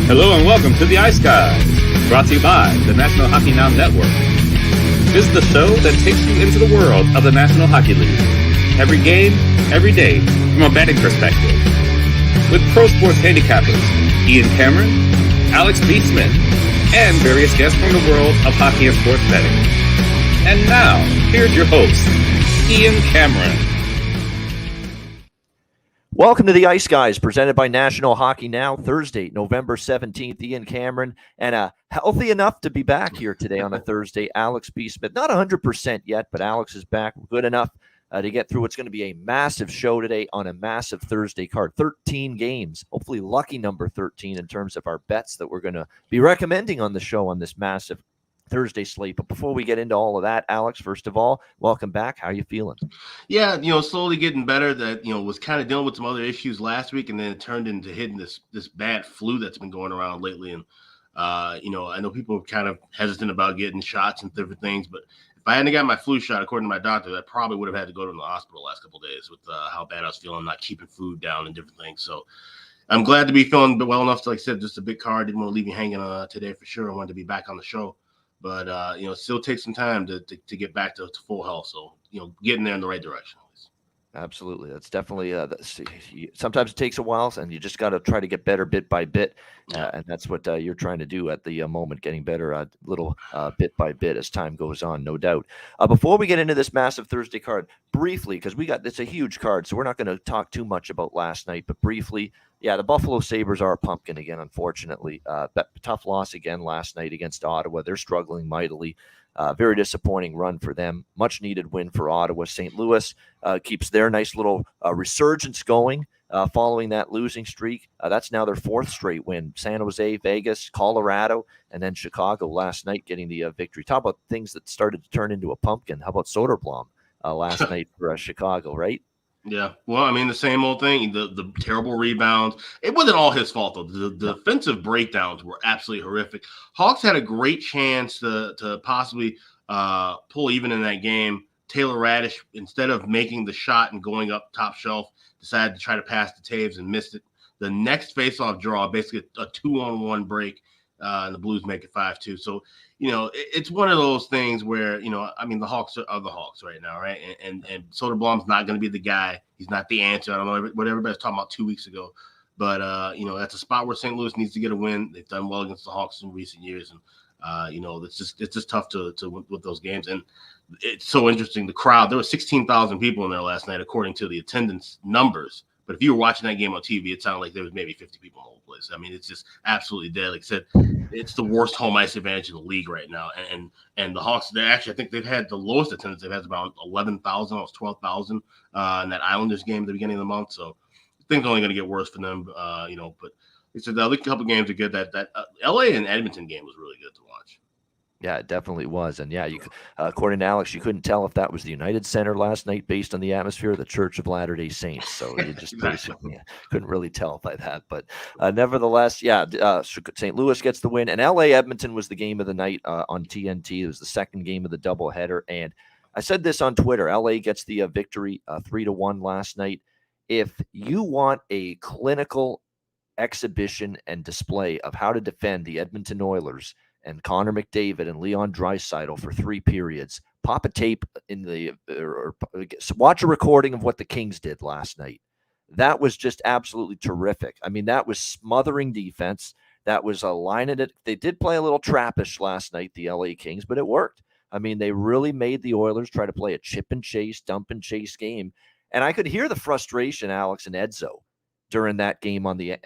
Hello and welcome to the Ice Guys, brought to you by the National Hockey Now Network. This is the show that takes you into the world of the National Hockey League. Every game, every day, from a betting perspective. With pro sports handicappers, Ian Cameron, Alex B. Smith, and various guests from the world of hockey and sports betting. And now, here's your host, Ian Cameron. Welcome to the Ice Guys, presented by National Hockey Now, Thursday, November 17th. Ian Cameron, and healthy enough to be back here today on a Thursday, Alex B. Smith. Not 100% yet, but Alex is back good enough to get through what's going to be a massive show today on a massive Thursday card. 13 games, hopefully lucky number 13 in terms of our bets that we're going to be recommending on the show on this massive Thursday slate. But before we get into all of that, Alex, first of all, welcome back. How are you feeling? Yeah, slowly getting better. That, was kind of dealing with some other issues last week, and then it turned into hitting this bad flu that's been going around lately. And, I know people are kind of hesitant about getting shots and different things, but if I hadn't got my flu shot, according to my doctor, I probably would have had to go to the hospital the last couple of days with how bad I was feeling, not keeping food down and different things. So I'm glad to be feeling well enough to, like I said, just a big card. Didn't want to leave you hanging today for sure. I wanted to be back on the show. But, it still takes some time to get back to full health. So, getting there in the right direction. Absolutely. That's definitely sometimes it takes a while, and you just got to try to get better bit by bit. And that's what you're trying to do at the moment, getting better little bit by bit as time goes on, no doubt. Before we get into this massive Thursday card, briefly, because it's a huge card, so we're not going to talk too much about last night, but briefly, the Buffalo Sabres are a pumpkin again, unfortunately. That tough loss again last night against Ottawa. They're struggling mightily. Very disappointing run for them. Much needed win for Ottawa. St. Louis keeps their nice little resurgence going following that losing streak. That's now their fourth straight win. San Jose, Vegas, Colorado, and then Chicago last night getting the victory. Talk about things that started to turn into a pumpkin. How about Soderblom last night for Chicago, right? Yeah, well, I mean, the same old thing, the terrible rebounds. It wasn't all his fault, though. The defensive breakdowns were absolutely horrific. Hawks had a great chance to possibly pull even in that game. Taylor Radish, instead of making the shot and going up top shelf, decided to try to pass to Taves and missed it. The next faceoff draw, basically a 2-on-1 break, and the Blues make it 5-2. So, it's one of those things where, the Hawks are the Hawks right now, right? And Soderblom's not going to be the guy. He's not the answer. I don't know what everybody was talking about 2 weeks ago. But, that's a spot where St. Louis needs to get a win. They've done well against the Hawks in recent years. And, it's just tough to win with those games. And it's so interesting. The crowd, there were 16,000 people in there last night, according to the attendance numbers. But if you were watching that game on TV, it sounded like there was maybe 50 people in the whole place. I mean, it's just absolutely dead. Like I said, it's the worst home ice advantage in the league right now. And the Hawks, I think they've had the lowest attendance. They've had about 11,000, almost 12,000 in that Islanders game at the beginning of the month. So things are only going to get worse for them, But like I said, the other couple games are good. That LA and Edmonton game was really good to watch. Yeah, it definitely was. And according to Alex, you couldn't tell if that was the United Center last night based on the atmosphere of the Church of Latter-day Saints. So you just basically couldn't really tell by that. But nevertheless, St. Louis gets the win. And LA Edmonton was the game of the night on TNT. It was the second game of the doubleheader. And I said this on Twitter. LA gets the victory 3-1 last night. If you want a clinical exhibition and display of how to defend the Edmonton Oilers and Connor McDavid and Leon Draisaitl for 3 periods, pop a tape or watch a recording of what the Kings did last night. That was just absolutely terrific. I mean, that was smothering defense. That was a line in it. They did play a little trappish last night, the LA Kings, but it worked. I mean, they really made the Oilers try to play a chip and chase, dump and chase game. And I could hear the frustration, Alex and Edzo, during that game on the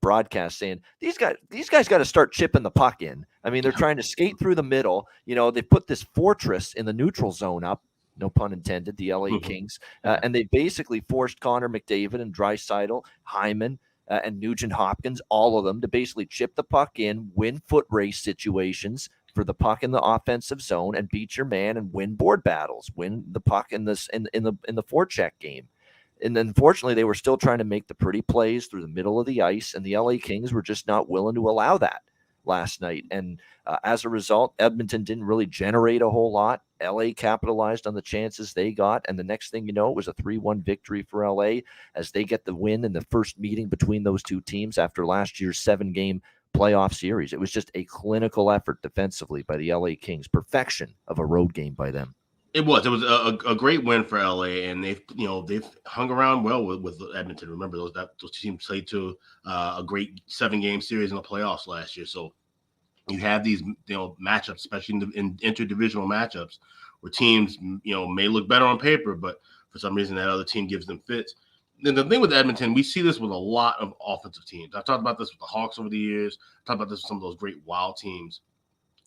broadcast saying, these guys got to start chipping the puck in. I mean, they're trying to skate through the middle. They put this fortress in the neutral zone up, no pun intended, the LA Kings, and they basically forced Connor McDavid and Draisaitl, Hyman, and Nugent Hopkins, all of them, to basically chip the puck in, win foot race situations for the puck in the offensive zone, and beat your man and win board battles, win the puck in the forecheck game. And unfortunately, they were still trying to make the pretty plays through the middle of the ice, and the LA Kings were just not willing to allow that last night. And as a result, Edmonton didn't really generate a whole lot. LA capitalized on the chances they got, and the next thing you know, it was a 3-1 victory for LA as they get the win in the first meeting between those two teams after last year's 7-game playoff series. It was just a clinical effort defensively by the LA Kings. Perfection of a road game by them. It was a great win for LA, and they've hung around well with Edmonton. Remember those teams played to a great 7-game series in the playoffs last year. So you have these matchups, especially in interdivisional matchups, where teams may look better on paper, but for some reason that other team gives them fits. Then the thing with Edmonton, we see this with a lot of offensive teams. I've talked about this with the Hawks over the years. I've talked about this with some of those great Wild teams.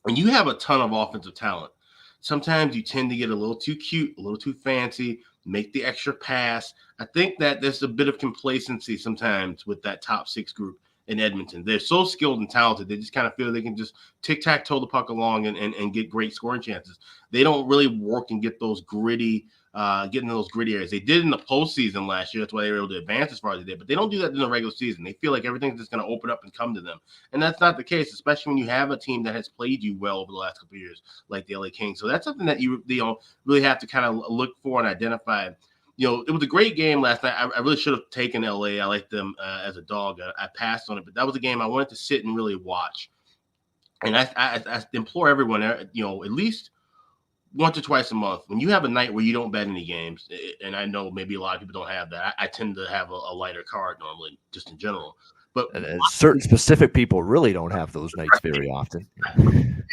When you have a ton of offensive talent, sometimes you tend to get a little too cute, a little too fancy, make the extra pass. I think that there's a bit of complacency sometimes with that top 6 group in Edmonton. They're so skilled and talented. They just kind of feel they can just tic-tac-toe the puck along and get great scoring chances. They don't really work and get those gritty getting in those gritty areas. They did in the postseason last year. That's why they were able to advance as far as they did. But they don't do that in the regular season. They feel like everything's just going to open up and come to them. And that's not the case, especially when you have a team that has played you well over the last couple of years, like the LA Kings. So that's something that you really have to kind of look for and identify. It was a great game last night. I really should have taken LA. I like them as a dog. I passed on it, but that was a game I wanted to sit and really watch. And I implore everyone, at least once or twice a month, when you have a night where you don't bet any games, and I know maybe a lot of people don't have that. I tend to have a lighter card normally, just in general. But certain specific people really don't have those nights very often.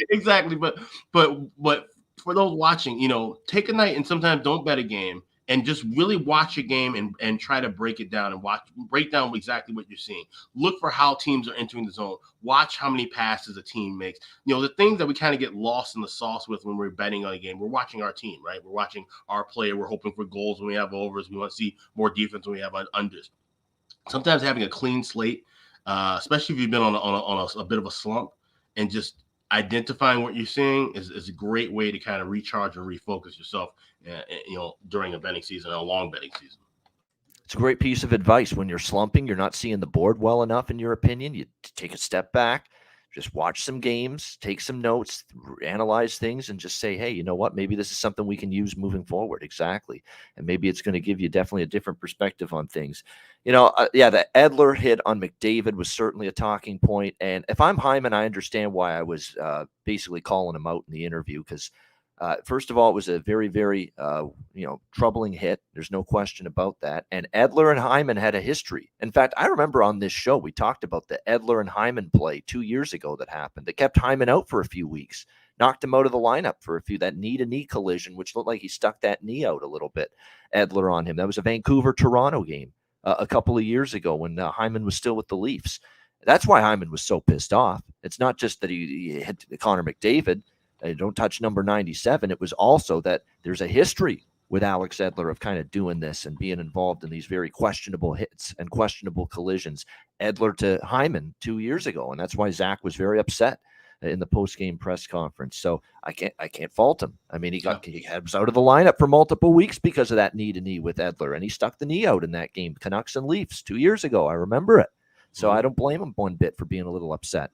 Exactly. But for those watching, take a night and sometimes don't bet a game. And just really watch a game and try to break it down and break down exactly what you're seeing. Look for how teams are entering the zone. Watch how many passes a team makes. The things that we kind of get lost in the sauce with when we're betting on a game. We're watching our team, right? We're watching our player. We're hoping for goals when we have overs. We want to see more defense when we have unders. Sometimes having a clean slate, especially if you've been on a bit of a slump, and just identifying what you're seeing is a great way to kind of recharge and refocus yourself, during a betting season, a long betting season. It's a great piece of advice. When you're slumping, you're not seeing the board well enough, in your opinion, you take a step back, just watch some games, take some notes, analyze things, and just say, hey, you know what? Maybe this is something we can use moving forward. Exactly. And maybe it's going to give you definitely a different perspective on things. The Edler hit on McDavid was certainly a talking point. And if I'm Hyman, I understand why I was basically calling him out in the interview, because first of all, it was a very, very, troubling hit. There's no question about that. And Edler and Hyman had a history. In fact, I remember on this show, we talked about the Edler and Hyman play 2 years ago that happened. That kept Hyman out for a few weeks, knocked him out of the lineup for a few, that knee-to-knee collision, which looked like he stuck that knee out a little bit, Edler on him. That was a Vancouver-Toronto game a couple of years ago when Hyman was still with the Leafs. That's why Hyman was so pissed off. It's not just that he hit Connor McDavid, don't touch number 97. It was also that there's a history with Alex Edler of kind of doing this and being involved in these very questionable hits and questionable collisions. Edler to Hyman 2 years ago, and that's why Zach was very upset in the post-game press conference. So I can't fault him. I mean, he was out of the lineup for multiple weeks because of that knee-to-knee with Edler, and he stuck the knee out in that game, Canucks and Leafs 2 years ago. I remember it. So I don't blame him one bit for being a little upset.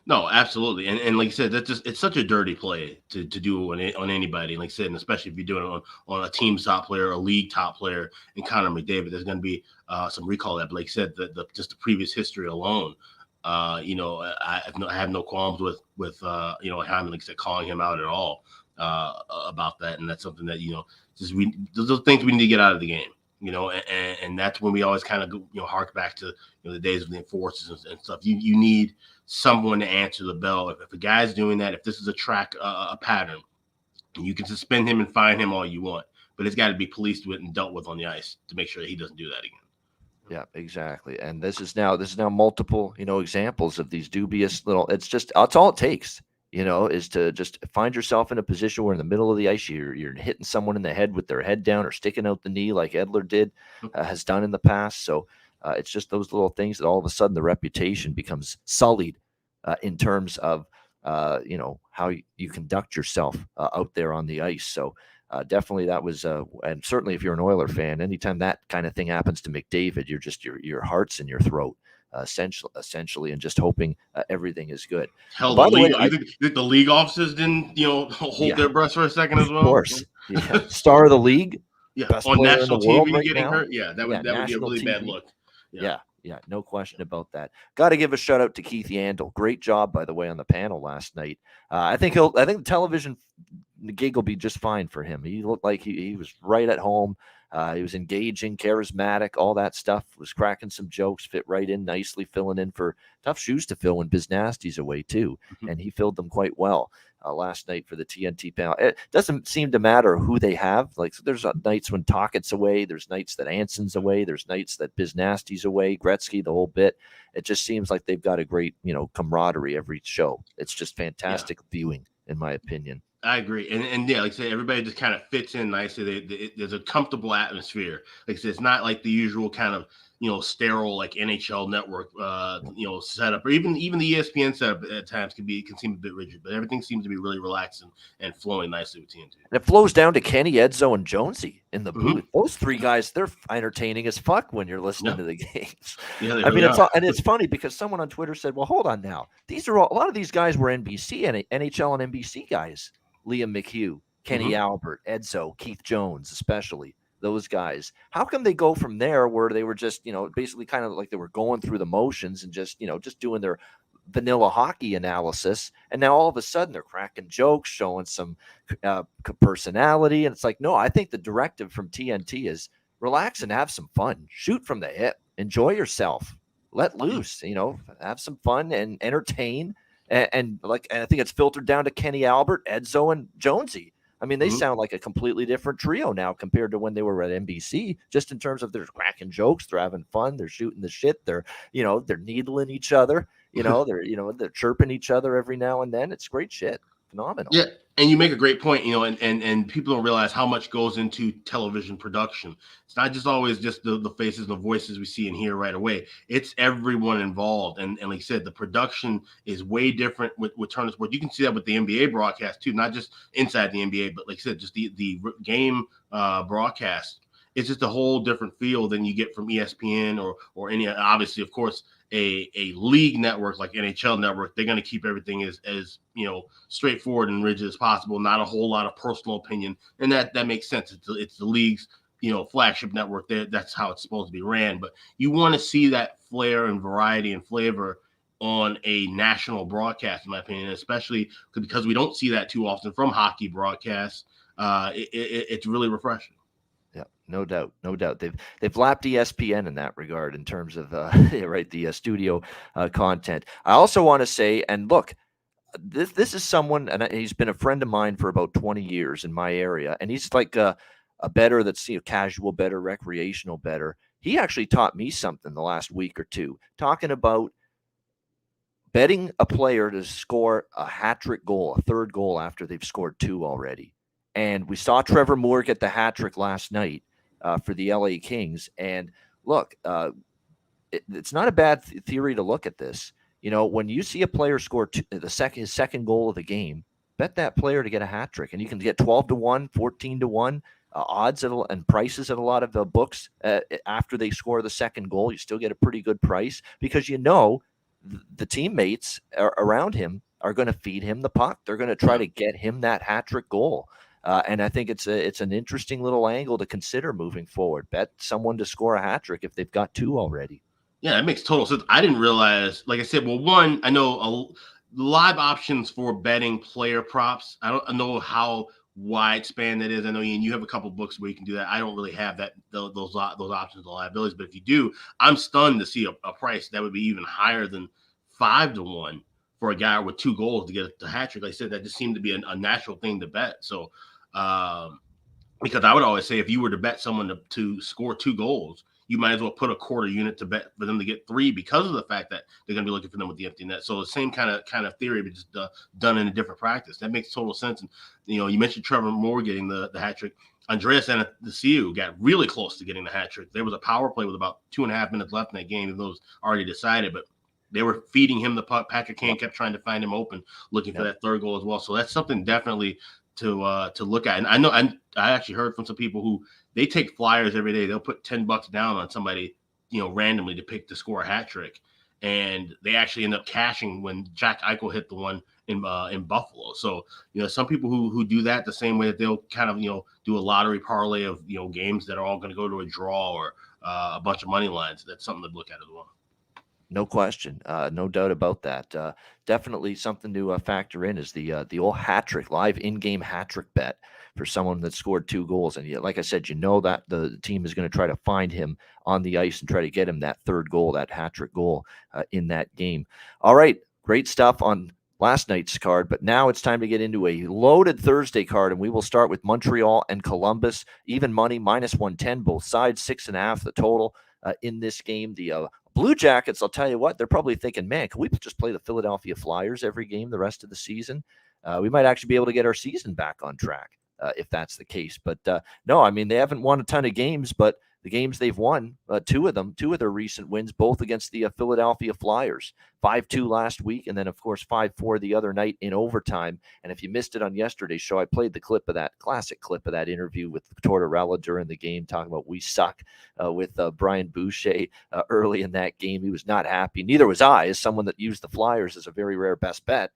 No, absolutely. And like you said, it's such a dirty play to do on anybody. Like I said, and especially if you're doing it on a team's top player, a league top player, and Connor McDavid, there's going to be some recall that. But like I said, just the previous history alone, I have no qualms with Hyman, like I said, calling him out at all about that. And that's something that, those are things we need to get out of the game. And that's when we always kind of hark back to the days of the enforcers and stuff. You need someone to answer the bell. If a guy's doing that, if this is a pattern, you can suspend him and fine him all you want, but it's got to be policed with and dealt with on the ice to make sure that he doesn't do that again. Yeah, exactly. And this is now multiple examples of these dubious little. That's all it takes. Is to just find yourself in a position where in the middle of the ice, you're hitting someone in the head with their head down or sticking out the knee like Edler did, has done in the past. So it's just those little things that all of a sudden the reputation becomes sullied in terms of, how you conduct yourself out there on the ice. So definitely that was, and certainly if you're an Oiler fan, anytime that kind of thing happens to McDavid, you're just, your heart's in your throat. Essentially, and just hoping everything is good. Hell, you think the league officers didn't, hold their breath for a second as well? Of course, star of the league, yeah, best on player national in the world TV right getting now. hurt, that would be a really bad look. Yeah, Yeah, no question about that. Got to give a shout out to Keith Yandel. Great job, by the way, on the panel last night. I think the television gig will be just fine for him. He looked like he was right at home. He was engaging, charismatic, all that stuff. Was cracking some jokes, fit right in nicely, filling in for tough shoes to fill when Biz Nasty's away too, and he filled them quite well. Last night for the TNT panel. It doesn't seem to matter who they have. Like, so there's nights when Tockett's away. There's nights that Anson's away. There's nights that Biz Nasty's away, Gretzky, the whole bit. It just seems like they've got a great, camaraderie every show. It's just fantastic viewing, in my opinion. I agree. And yeah, like I said, everybody just kind of fits in nicely. There's a comfortable atmosphere. Like I said, it's not like the usual kind of, sterile like NHL network, setup, or even the ESPN setup at times can seem a bit rigid, but everything seems to be really relaxed and flowing nicely with TNT. And it flows down to Kenny, Edzo, and Jonesy in the booth. Those three guys, they're entertaining as fuck when you're listening to the games. Yeah, it's funny because someone on Twitter said, well, hold on now. These are a lot of these guys were NBC and NHL and NBC guys. Liam McHugh, Kenny Albert, Edzo, Keith Jones, especially those guys. How come they go from there where they were just, basically kind of like they were going through the motions and just doing their vanilla hockey analysis, and now all of a sudden they're cracking jokes, showing some personality, and it's like, no, I think the directive from TNT is relax and have some fun, shoot from the hip, enjoy yourself, let loose, have some fun and entertain. And I think it's filtered down to Kenny Albert, Edzo, and Jonesy. I mean, they sound like a completely different trio now compared to when they were at NBC, just in terms of they're cracking jokes, they're having fun, they're shooting the shit, they're needling each other, they're chirping each other every now and then. It's great shit. Phenomenal. Yeah. And you make a great point, and people don't realize how much goes into television production. It's not just always just the faces and the voices we see and hear right away. It's everyone involved. And like I said, the production is way different with Turner Sports. You can see that with the NBA broadcast too, not just inside the NBA, but like I said, just the game broadcast. It's just a whole different feel than you get from ESPN or any, obviously, of course, a league network like NHL Network. They're going to keep everything as straightforward and rigid as possible. Not a whole lot of personal opinion, and that makes sense. It's the league's flagship network. That's how it's supposed to be ran. But you want to see that flair and variety and flavor on a national broadcast, in my opinion, especially because we don't see that too often from hockey broadcasts. It's really refreshing. Yeah, no doubt. They've lapped ESPN in that regard in terms of the studio content. I also want to say, and look, this is someone, and he's been a friend of mine for about 20 years in my area, and he's like a bettor that's casual bettor, recreational bettor. He actually taught me something the last week or two, talking about betting a player to score a hat trick goal, a third goal after they've scored two already. And we saw Trevor Moore get the hat trick last night for the LA Kings. And look, it's not a bad theory to look at this. When you see a player score his second goal of the game, bet that player to get a hat trick, and you can get 12-1, 14-1 odds and prices at a lot of the books after they score the second goal. You still get a pretty good price because the teammates around him are going to feed him the puck. They're going to try to get him that hat trick goal. And I think it's an interesting little angle to consider moving forward. Bet someone to score a hat trick if they've got two already. Yeah, that makes total sense. I didn't realize, like I said, well, one, I know live options for betting player props. I don't know how widespan that is. I know Ian, you have a couple books where you can do that. I don't really have those options and liabilities, but if you do, I'm stunned to see a price that would be even higher than 5-1 for a guy with two goals to get the hat trick. Like I said, that just seemed to be a natural thing to bet. So, because I would always say if you were to bet someone to score two goals, you might as well put a quarter unit to bet for them to get three because of the fact that they're going to be looking for them with the empty net. So the same kind of theory, but just done in a different practice. That makes total sense. And, you mentioned Trevor Moore getting the hat trick. Andreas Anastasiou got really close to getting the hat trick. There was a power play with about 2.5 minutes left in that game, even though it was already decided, but they were feeding him the puck. Patrick Kane kept trying to find him open, looking for that third goal as well. So that's something definitely to look at. And I know, I actually heard from some people who they take flyers every day. They'll put $10 down on somebody, randomly to score a hat trick. And they actually end up cashing when Jack Eichel hit the one in Buffalo. So, some people who do that the same way that they'll kind of, do a lottery parlay of, games that are all going to go to a draw or a bunch of money lines. That's something to look at as well. No question, no doubt about that. Definitely something to factor in is the old hat trick, live in-game hat trick bet for someone that scored 2 goals. And like I said, that the team is going to try to find him on the ice and try to get him that 3rd goal, that hat trick goal in that game. All right, great stuff on last night's card, but now it's time to get into a loaded Thursday card, and we will start with Montreal and Columbus. Even money, -110, both sides, 6.5 the total in this game. The Blue Jackets, I'll tell you what, they're probably thinking, man, can we just play the Philadelphia Flyers every game the rest of the season? We might actually be able to get our season back on track if that's the case. But no, I mean, they haven't won a ton of games, but the games they've won, 2 of their recent wins, both against the Philadelphia Flyers, 5-2 last week, and then, of course, 5-4 the other night in overtime. And if you missed it on yesterday's show, I played the classic clip of that interview with Tortorella during the game, talking about we suck with Brian Boucher early in that game. He was not happy. Neither was I, as someone that used the Flyers as a very rare best bet,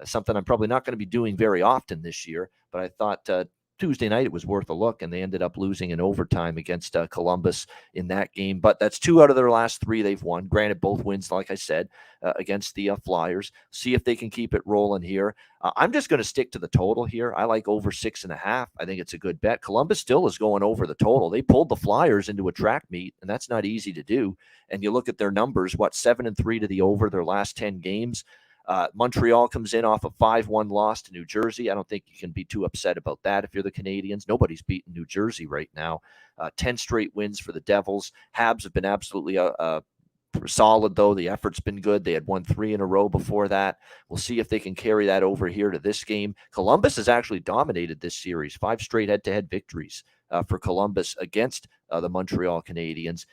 something I'm probably not going to be doing very often this year. But I thought Tuesday night it was worth a look, and they ended up losing in overtime against Columbus in that game. But that's 2 out of their last 3 they've won. Granted, both wins, like I said, against the Flyers. See if they can keep it rolling here. I'm just going to stick to the total here. I like over 6.5. I think it's a good bet. Columbus still is going over the total. They pulled the Flyers into a track meet, and that's not easy to do. And you look at their numbers, 7-3 to the over their last 10 games. Montreal comes in off a 5-1 loss to New Jersey. I don't think you can be too upset about that if you're the Canadians. Nobody's beaten New Jersey right now. 10 straight wins for the Devils. Habs have been absolutely solid, though. The effort's been good. They had won 3 in a row before that. We'll see if they can carry that over here to this game. Columbus has actually dominated this series. 5 straight head-to-head victories for Columbus against the Montreal Canadiens.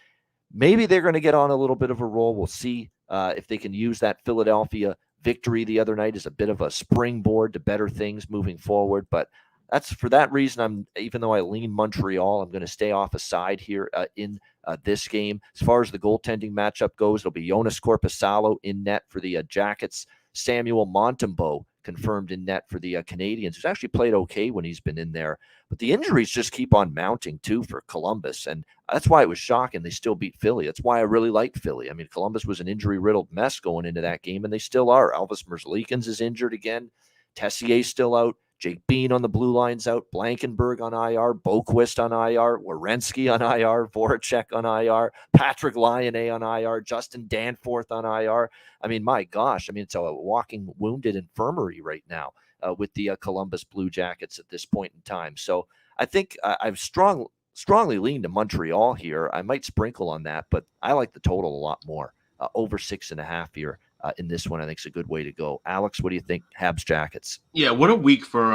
Maybe they're going to get on a little bit of a roll. We'll see if they can use that Philadelphia victory the other night as a bit of a springboard to better things moving forward. But that's for that reason, even though I lean Montreal, I'm going to stay off a side here in this game. As far as the goaltending matchup goes, it'll be Jonas Korpisalo in net for the Jackets. Samuel Montembeault confirmed in net for the Canadiens, who's actually played okay when he's been in there. But the injuries just keep on mounting, too, for Columbus. And that's why it was shocking they still beat Philly. That's why I really liked Philly. I mean, Columbus was an injury-riddled mess going into that game, and they still are. Elvis Merzlikins is injured again. Tessier's still out. Jake Bean on the blue line's out. Blankenberg on IR. Boquist on IR. Werenski on IR. Voracek on IR. Patrick Lyonnais on IR. Justin Danforth on IR. I mean, my gosh. I mean, it's a walking wounded infirmary right now with the Columbus Blue Jackets at this point in time. So I think I've strongly leaned to Montreal here. I might sprinkle on that, but I like the total a lot more. Over 6.5 here. In this one, I think is a good way to go. Alex, what do you think? Habs Jackets. Yeah, what a week for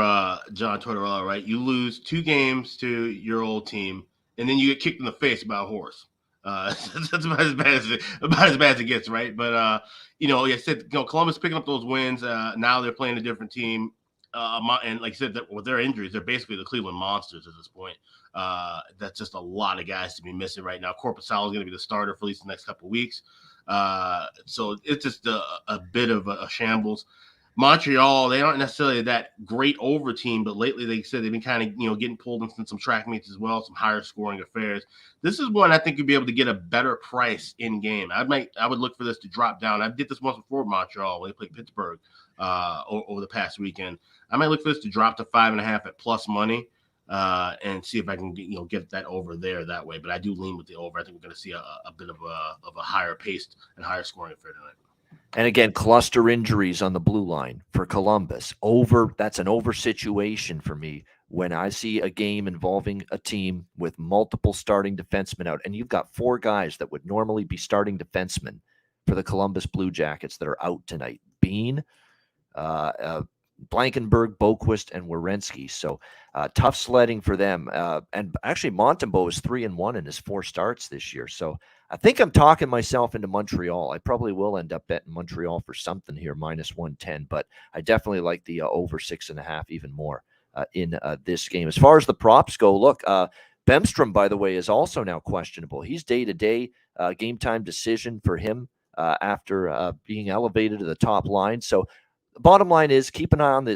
John Tortorella, right? You lose 2 games to your old team, and then you get kicked in the face by a horse. That's about as bad as it gets, right? But like I said, Columbus picking up those wins. Now they're playing a different team, and like I said, with their injuries, they're basically the Cleveland Monsters at this point. That's just a lot of guys to be missing right now. Korpisalo is going to be the starter for at least the next couple of weeks. So it's just a bit of a shambles. Montreal, they aren't necessarily that great over team, but lately they said they've been kind of getting pulled into some track meets as well, some higher scoring affairs. This is one I think you'd be able to get a better price in game. I would look for this to drop down. I did this once before Montreal when they played Pittsburgh over the past weekend. I might look for this to drop to 5.5 at plus money. And see if I can get that over there that way. But I do lean with the over. I think we're going to see a bit of a higher paced and higher scoring affair tonight. And again, cluster injuries on the blue line for Columbus. That's an over situation for me when I see a game involving a team with multiple starting defensemen out. And you've got 4 guys that would normally be starting defensemen for the Columbus Blue Jackets that are out tonight. Bean, Blankenberg, Boquist, and Werenski. So tough sledding for them. And actually, Montembeault is 3-1 in his 4 starts this year. So I think I'm talking myself into Montreal. I probably will end up betting Montreal for something here, -110. But I definitely like the over 6.5 even more in this game. As far as the props go, look, Bemstrom, by the way, is also now questionable. He's day-to-day game time decision for him after being elevated to the top line. So the bottom line is keep an eye on the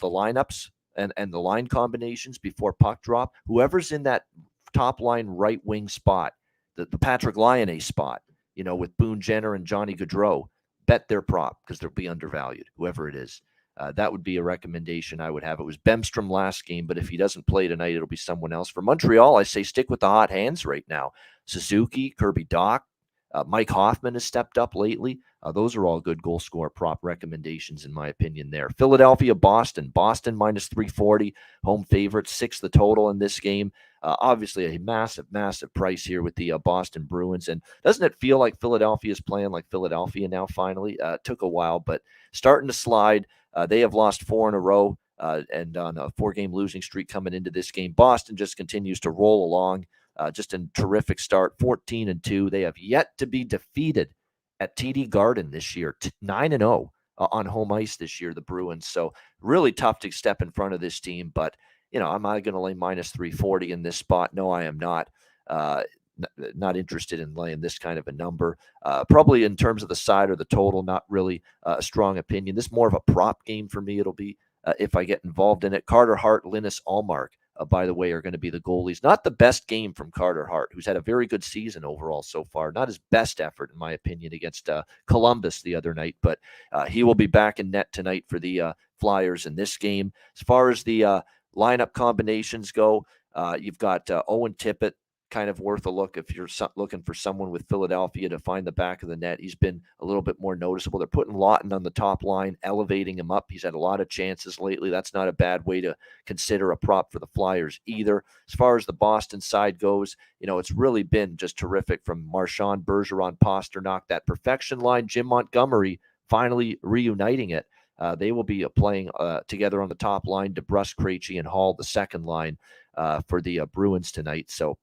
lineups and the line combinations before puck drop. Whoever's in that top line right wing spot, the Patrick Laine spot, with Boone Jenner and Johnny Gaudreau. Bet their prop because they'll be undervalued, whoever it is. That would be a recommendation I would have. It was Bemstrom last game, but if he doesn't play tonight, it'll be someone else. For Montreal, I say stick with the hot hands right now. Suzuki, Kirby Dach, Mike Hoffman has stepped up lately. Those are all good goal scorer prop recommendations, in my opinion there. Philadelphia, Boston. Boston minus 340, home favorite, 6 the total in this game. Obviously, a massive, massive price here with the Boston Bruins. And doesn't it feel like Philadelphia is playing like Philadelphia now finally? It took a while, but starting to slide. They have lost 4 in a row and on a 4-game losing streak coming into this game. Boston just continues to roll along. Just a terrific start, 14-2. They have yet to be defeated at TD Garden this year, 9-0 on home ice this year, the Bruins. So really tough to step in front of this team. But, am I going to lay minus 340 in this spot? No, I am not. Not interested in laying this kind of a number. Probably in terms of the side or the total, not really a strong opinion. This is more of a prop game for me. It'll be if I get involved in it. Carter Hart, Linus Ullmark, by the way, are going to be the goalies. Not the best game from Carter Hart, who's had a very good season overall so far. Not his best effort, in my opinion, against Columbus the other night, but he will be back in net tonight for the Flyers in this game. As far as the lineup combinations go, you've got Owen Tippett, kind of worth a look if you're looking for someone with Philadelphia to find the back of the net. He's been a little bit more noticeable. They're putting Lawton on the top line, elevating him up. He's had a lot of chances lately. That's not a bad way to consider a prop for the Flyers either. As far as the Boston side goes, it's really been just terrific from Marchand, Bergeron, Pasternak, that perfection line, Jim Montgomery finally reuniting it. They will be playing together on the top line, DeBrusk, Krejci, and Hall, the second line for the Bruins tonight. So,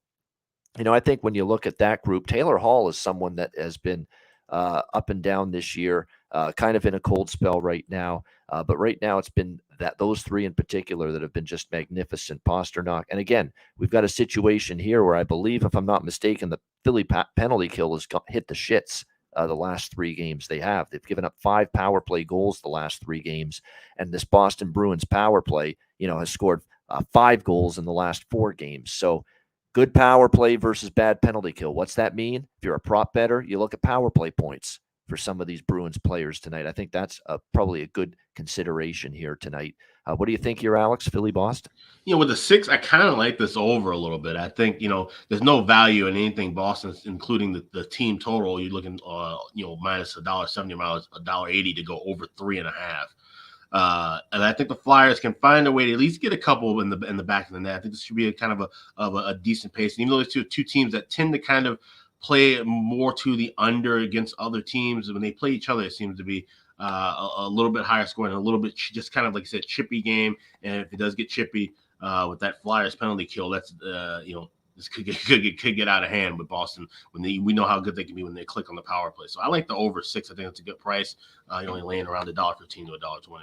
I think when you look at that group, Taylor Hall is someone that has been up and down this year, kind of in a cold spell right now. But right now it's been those 3 in particular that have been just magnificent. Pasternak. And again, we've got a situation here where I believe, if I'm not mistaken, the Philly penalty kill has hit the shits the last 3 games they have. They've given up 5 power play goals the last 3 games. And this Boston Bruins power play, has scored 5 goals in the last 4 games. So, good power play versus bad penalty kill. What's that mean? If you're a prop bettor, you look at power play points for some of these Bruins players tonight. I think that's probably a good consideration here tonight. What do you think here, Alex? Philly, Boston? With the 6, I kind of like this over a little bit. I think, there's no value in anything Boston, including the team total. You're looking, minus $1.70, minus $1.80 to go over 3.5. And I think the Flyers can find a way to at least get a couple in the back of the net. I think this should be a kind of a decent pace. And even though there's two teams that tend to kind of play more to the under against other teams, when they play each other, it seems to be a little bit higher scoring, a little bit just kind of like I said, chippy game. And if it does get chippy with that Flyers penalty kill, that's this could get out of hand with Boston when we know how good they can be when they click on the power play. So I like the over 6. I think that's a good price. You're only laying around $1.15 to $1.20.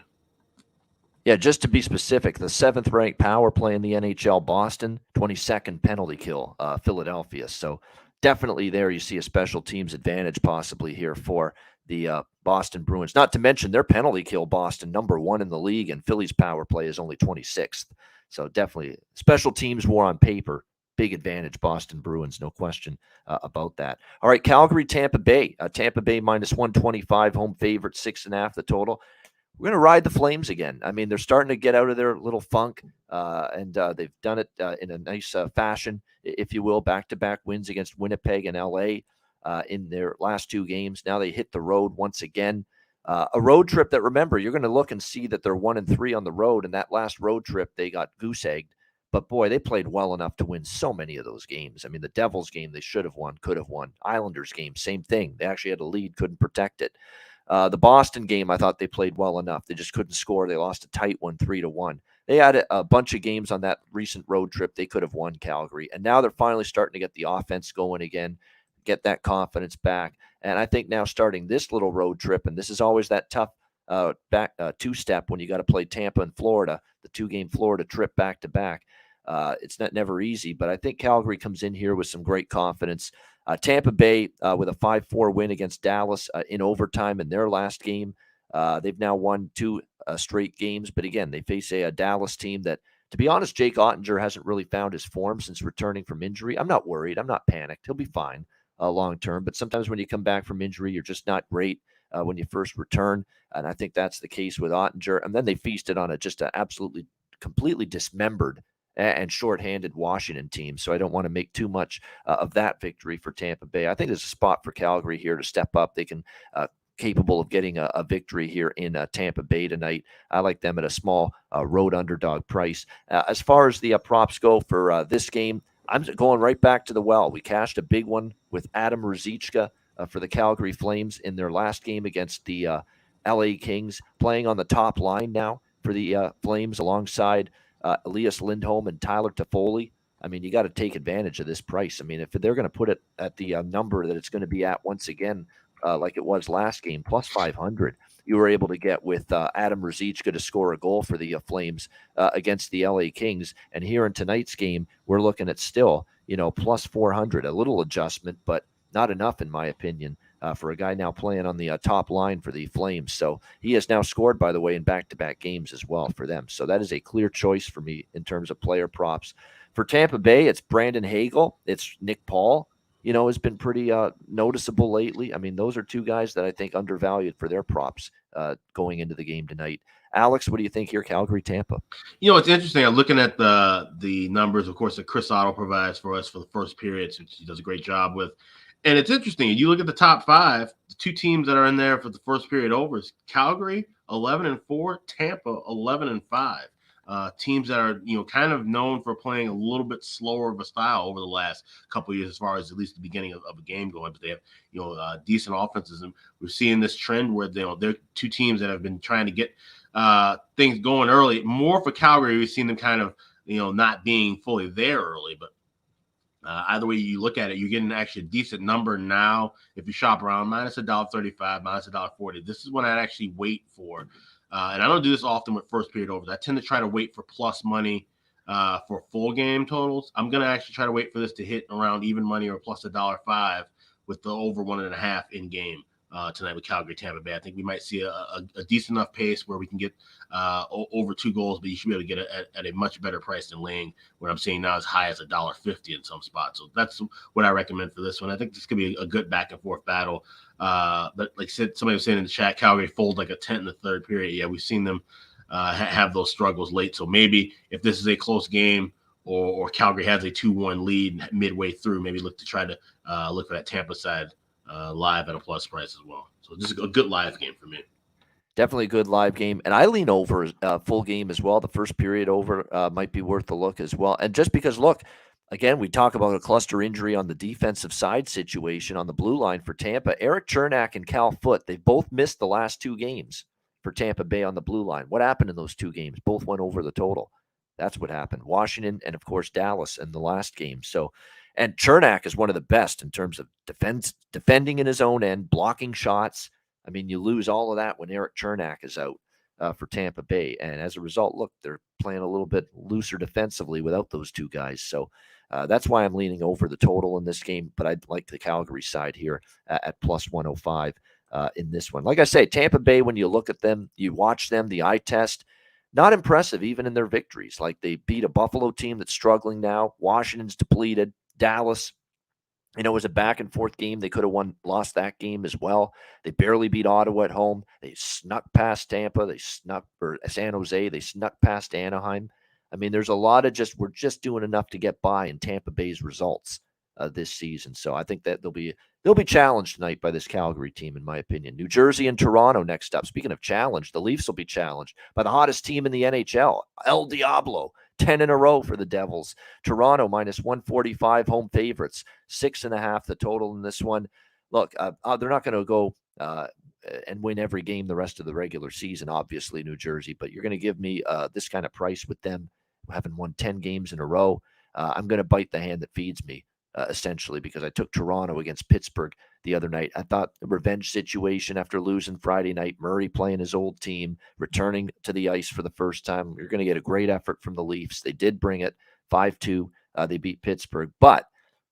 Yeah, just to be specific, the 7th ranked power play in the NHL, Boston, 22nd penalty kill, Philadelphia. So definitely there you see a special teams advantage possibly here for the Boston Bruins. Not to mention their penalty kill, Boston, number 1 in the league, and Philly's power play is only 26th. So definitely special teams war on paper. Big advantage, Boston Bruins, no question about that. All right, Calgary, Tampa Bay. Tampa Bay minus 125, home favorite, 6.5 the total. We're going to ride the Flames again. I mean, they're starting to get out of their little funk, and they've done it in a nice fashion, if you will, back-to-back wins against Winnipeg and L.A. In their last 2 games. Now they hit the road once again. A road trip that, remember, you're going to look and see that they're 1-3 on the road, and that last road trip they got goose-egged. But, boy, they played well enough to win so many of those games. I mean, the Devils game they should have won, could have won. Islanders game, same thing. They actually had a lead, couldn't protect it. The Boston game, I thought they played well enough. They just couldn't score. They lost a tight one, 3-1. They had a bunch of games on that recent road trip. They could have won Calgary. And now they're finally starting to get the offense going again, get that confidence back. And I think now starting this little road trip, and this is always that tough two-step when you got to play Tampa and Florida, the 2-game Florida trip back-to-back. It's never easy, but I think Calgary comes in here with some great confidence. Tampa Bay with a 5-4 win against Dallas in overtime in their last game. They've now won 2 straight games, but again, they face a Dallas team that To be honest, Jake Ottinger hasn't really found his form since returning from injury. I'm not worried. I'm not panicked. He'll be fine long term. But sometimes when you come back from injury, you're just not great when you first return. And I think that's the case with Ottinger. And then they feasted on just an absolutely, completely dismembered and shorthanded Washington team. So I don't want to make too much of that victory for Tampa Bay. I think there's a spot for Calgary here to step up. They can capable of getting a victory here in Tampa Bay tonight. I like them at a small road underdog price. As far as the props go for this game, I'm going right back to the well. We cashed a big one with Adam Ruzicka for the Calgary Flames in their last game against the LA Kings, playing on the top line now for the Flames alongside Elias Lindholm and Tyler Toffoli. I mean, you got to take advantage of this price. I mean, if they're going to put it at the number that it's going to be at once again, like it was last game, plus 500, you were able to get with Adam Ruzicka to score a goal for the Flames against the LA Kings. And here in tonight's game, we're looking at still, plus 400, a little adjustment, but not enough, in my opinion, for a guy now playing on the top line for the Flames. So he has now scored, by the way, in back-to-back games as well for them. So that is a clear choice for me in terms of player props. For Tampa Bay, it's Brandon Hagel. It's Nick Paul. Has been pretty noticeable lately. I mean, those are two guys that I think undervalued for their props going into the game tonight. Alex, what do you think here, Calgary, Tampa? It's interesting. I'm looking at the numbers, of course, that Chris Otto provides for us for the first periods, which he does a great job with. And it's interesting. You look at the top five, the two teams that are in there for the first period overs: Calgary 11-4, Tampa 11-5. Teams that are, kind of known for playing a little bit slower of a style over the last couple of years, as far as at least the beginning of a game going. But they have, decent offenses, and we're seeing this trend where they're two teams that have been trying to get things going early. More for Calgary, we've seen them kind of, not being fully there early. But either way you look at it, you're getting actually a decent number now. If you shop around, minus $1.35, minus $1.40. This is when I'd actually wait for. And I don't do this often with first period overs. I tend to try to wait for plus money for full game totals. I'm going to actually try to wait for this to hit around even money or plus $1.05 with the over 1.5 in game tonight with Calgary, Tampa Bay. I think we might see a decent enough pace where we can get over 2 goals, but you should be able to get it at a much better price than laying what I'm seeing now as high as $1.50 in some spots. So that's what I recommend for this one. I think this could be a good back and forth battle. But like I said, somebody was saying in the chat, Calgary fold like a 10 in the third period. Yeah, we've seen them have those struggles late. So maybe if this is a close game or Calgary has a 2-1 lead midway through, maybe look to try to look for that Tampa side live at a plus price as well. So this is a good live game for me. Definitely a good live game. And I lean over full game as well. The first period over might be worth a look as well. And just because, look, again, we talk about a cluster injury on the defensive side situation on the blue line for Tampa. Eric Chernak and Cal Foote, they both missed the last 2 games for Tampa Bay on the blue line. What happened in those 2 games? Both went over the total. That's what happened. Washington and, of course, Dallas in the last game. So, and Chernak is one of the best in terms of defending in his own end, blocking shots. I mean, you lose all of that when Eric Chernak is out for Tampa Bay. And as a result, look, they're playing a little bit looser defensively without those 2 guys. So that's why I'm leaning over the total in this game. But I'd like the Calgary side here at plus 105 in this one. Like I say, Tampa Bay, when you look at them, you watch them, the eye test, not impressive even in their victories. Like they beat a Buffalo team that's struggling now. Washington's depleted. Dallas, it was a back and forth game. They could have lost that game as well. They barely beat Ottawa at home. They snuck past Tampa. Or San Jose. They snuck past Anaheim. I mean, there's a lot of we're just doing enough to get by in Tampa Bay's results this season. So I think that they'll be challenged tonight by this Calgary team, in my opinion. New Jersey and Toronto next up. Speaking of challenge, the Leafs will be challenged by the hottest team in the NHL, El Diablo. 10 in a row for the Devils. Toronto minus 145 home favorites. 6.5 the total in this one. Look, they're not going to go and win every game the rest of the regular season, obviously, New Jersey, but you're going to give me this kind of price with them having won 10 games in a row. I'm going to bite the hand that feeds me, essentially, because I took Toronto against Pittsburgh the other night. I thought the revenge situation after losing Friday night, Murray playing his old team, returning to the ice for the first time. You're going to get a great effort from the Leafs. They did bring it 5-2. They beat Pittsburgh,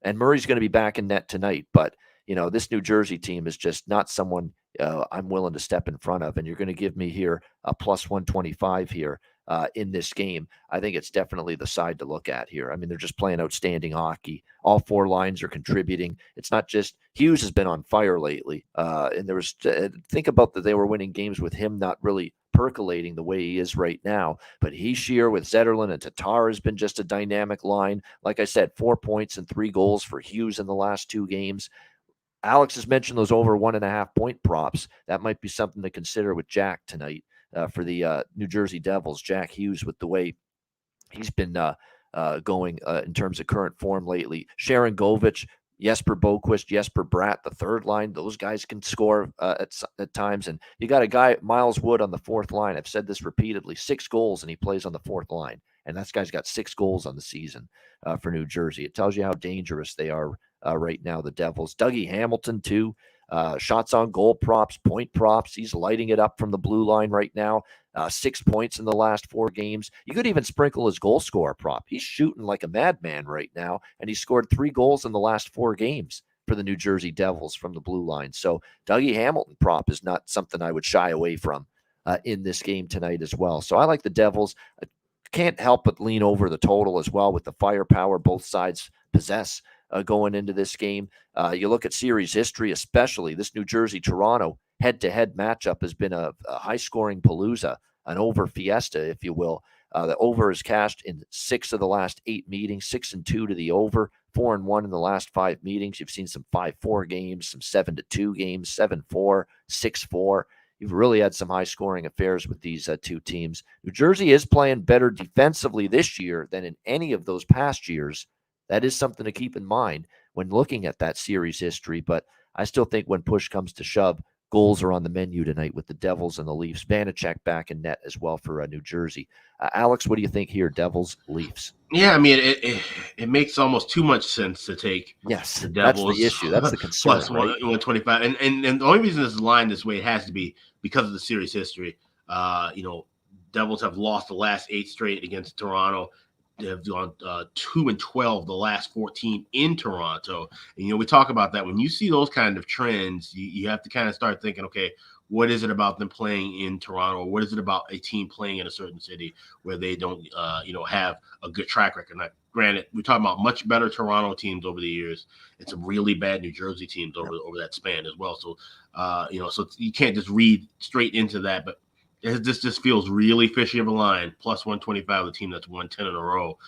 and Murray's going to be back in net tonight. But, this New Jersey team is just not someone I'm willing to step in front of. And you're going to give me here a plus 125 here in this game, I think it's definitely the side to look at here. I mean, they're just playing outstanding hockey. All four lines are contributing. It's not just Hughes has been on fire lately. And there was, think about that they were winning games with him not really percolating the way he is right now. But Hischier with Zetterlund and Tatar has been just a dynamic line. Like I said, 4 points and 3 goals for Hughes in the last 2 games. Alex has mentioned those over 1.5 point props. That might be something to consider with Jack tonight for the New Jersey Devils. Jack Hughes, with the way he's been going in terms of current form lately. Sharon Govich, Jesper Boquist, Jesper Bratt, the third line. Those guys can score at times. And you got a guy, Miles Wood, on the fourth line. I've said this repeatedly, 6 goals, and he plays on the fourth line. And that guy's got 6 goals on the season for New Jersey. It tells you how dangerous they are right now, the Devils. Dougie Hamilton, too. Shots on goal props, point props. He's lighting it up from the blue line right now. 6 points in the last 4 games. You could even sprinkle his goal scorer prop. He's shooting like a madman right now, and he scored 3 goals in the last 4 games for the New Jersey Devils from the blue line. So Dougie Hamilton prop is not something I would shy away from in this game tonight as well. So I like the Devils. I can't help but lean over the total as well with the firepower both sides possess going into this game. You look at series history, especially this New Jersey-Toronto head-to-head matchup has been a high-scoring palooza, an over fiesta, if you will. The over is cashed in 6 of the last 8 meetings, 6-2 to the over, 4-1 in the last 5 meetings. You've seen some 5-4 games, some 7-2 games, 7-4, 6-4. You've really had some high-scoring affairs with these 2 teams. New Jersey is playing better defensively this year than in any of those past years. That is something to keep in mind when looking at that series history. But I still think when push comes to shove, goals are on the menu tonight with the Devils and the Leafs. Vanacek back in net as well for New Jersey. Alex, what do you think here, Devils, Leafs? Yeah, I mean, it makes almost too much sense to take the Devils. That's the issue. That's the concern, plus right? 125. And the only reason this is lined this way, it has to be because of the series history. Devils have lost the last 8 straight against Toronto. They have gone 2-12 the last 14 in Toronto. And, we talk about that. When you see those kind of trends, you have to kind of start thinking, okay, what is it about them playing in Toronto? Or what is it about a team playing in a certain city where they don't, have a good track record? Now, granted, we're talking about much better Toronto teams over the years and some really bad New Jersey teams over that span as well. So, so you can't just read straight into that. But this just feels really fishy of a line. Plus 125, the team that's won 10 in a row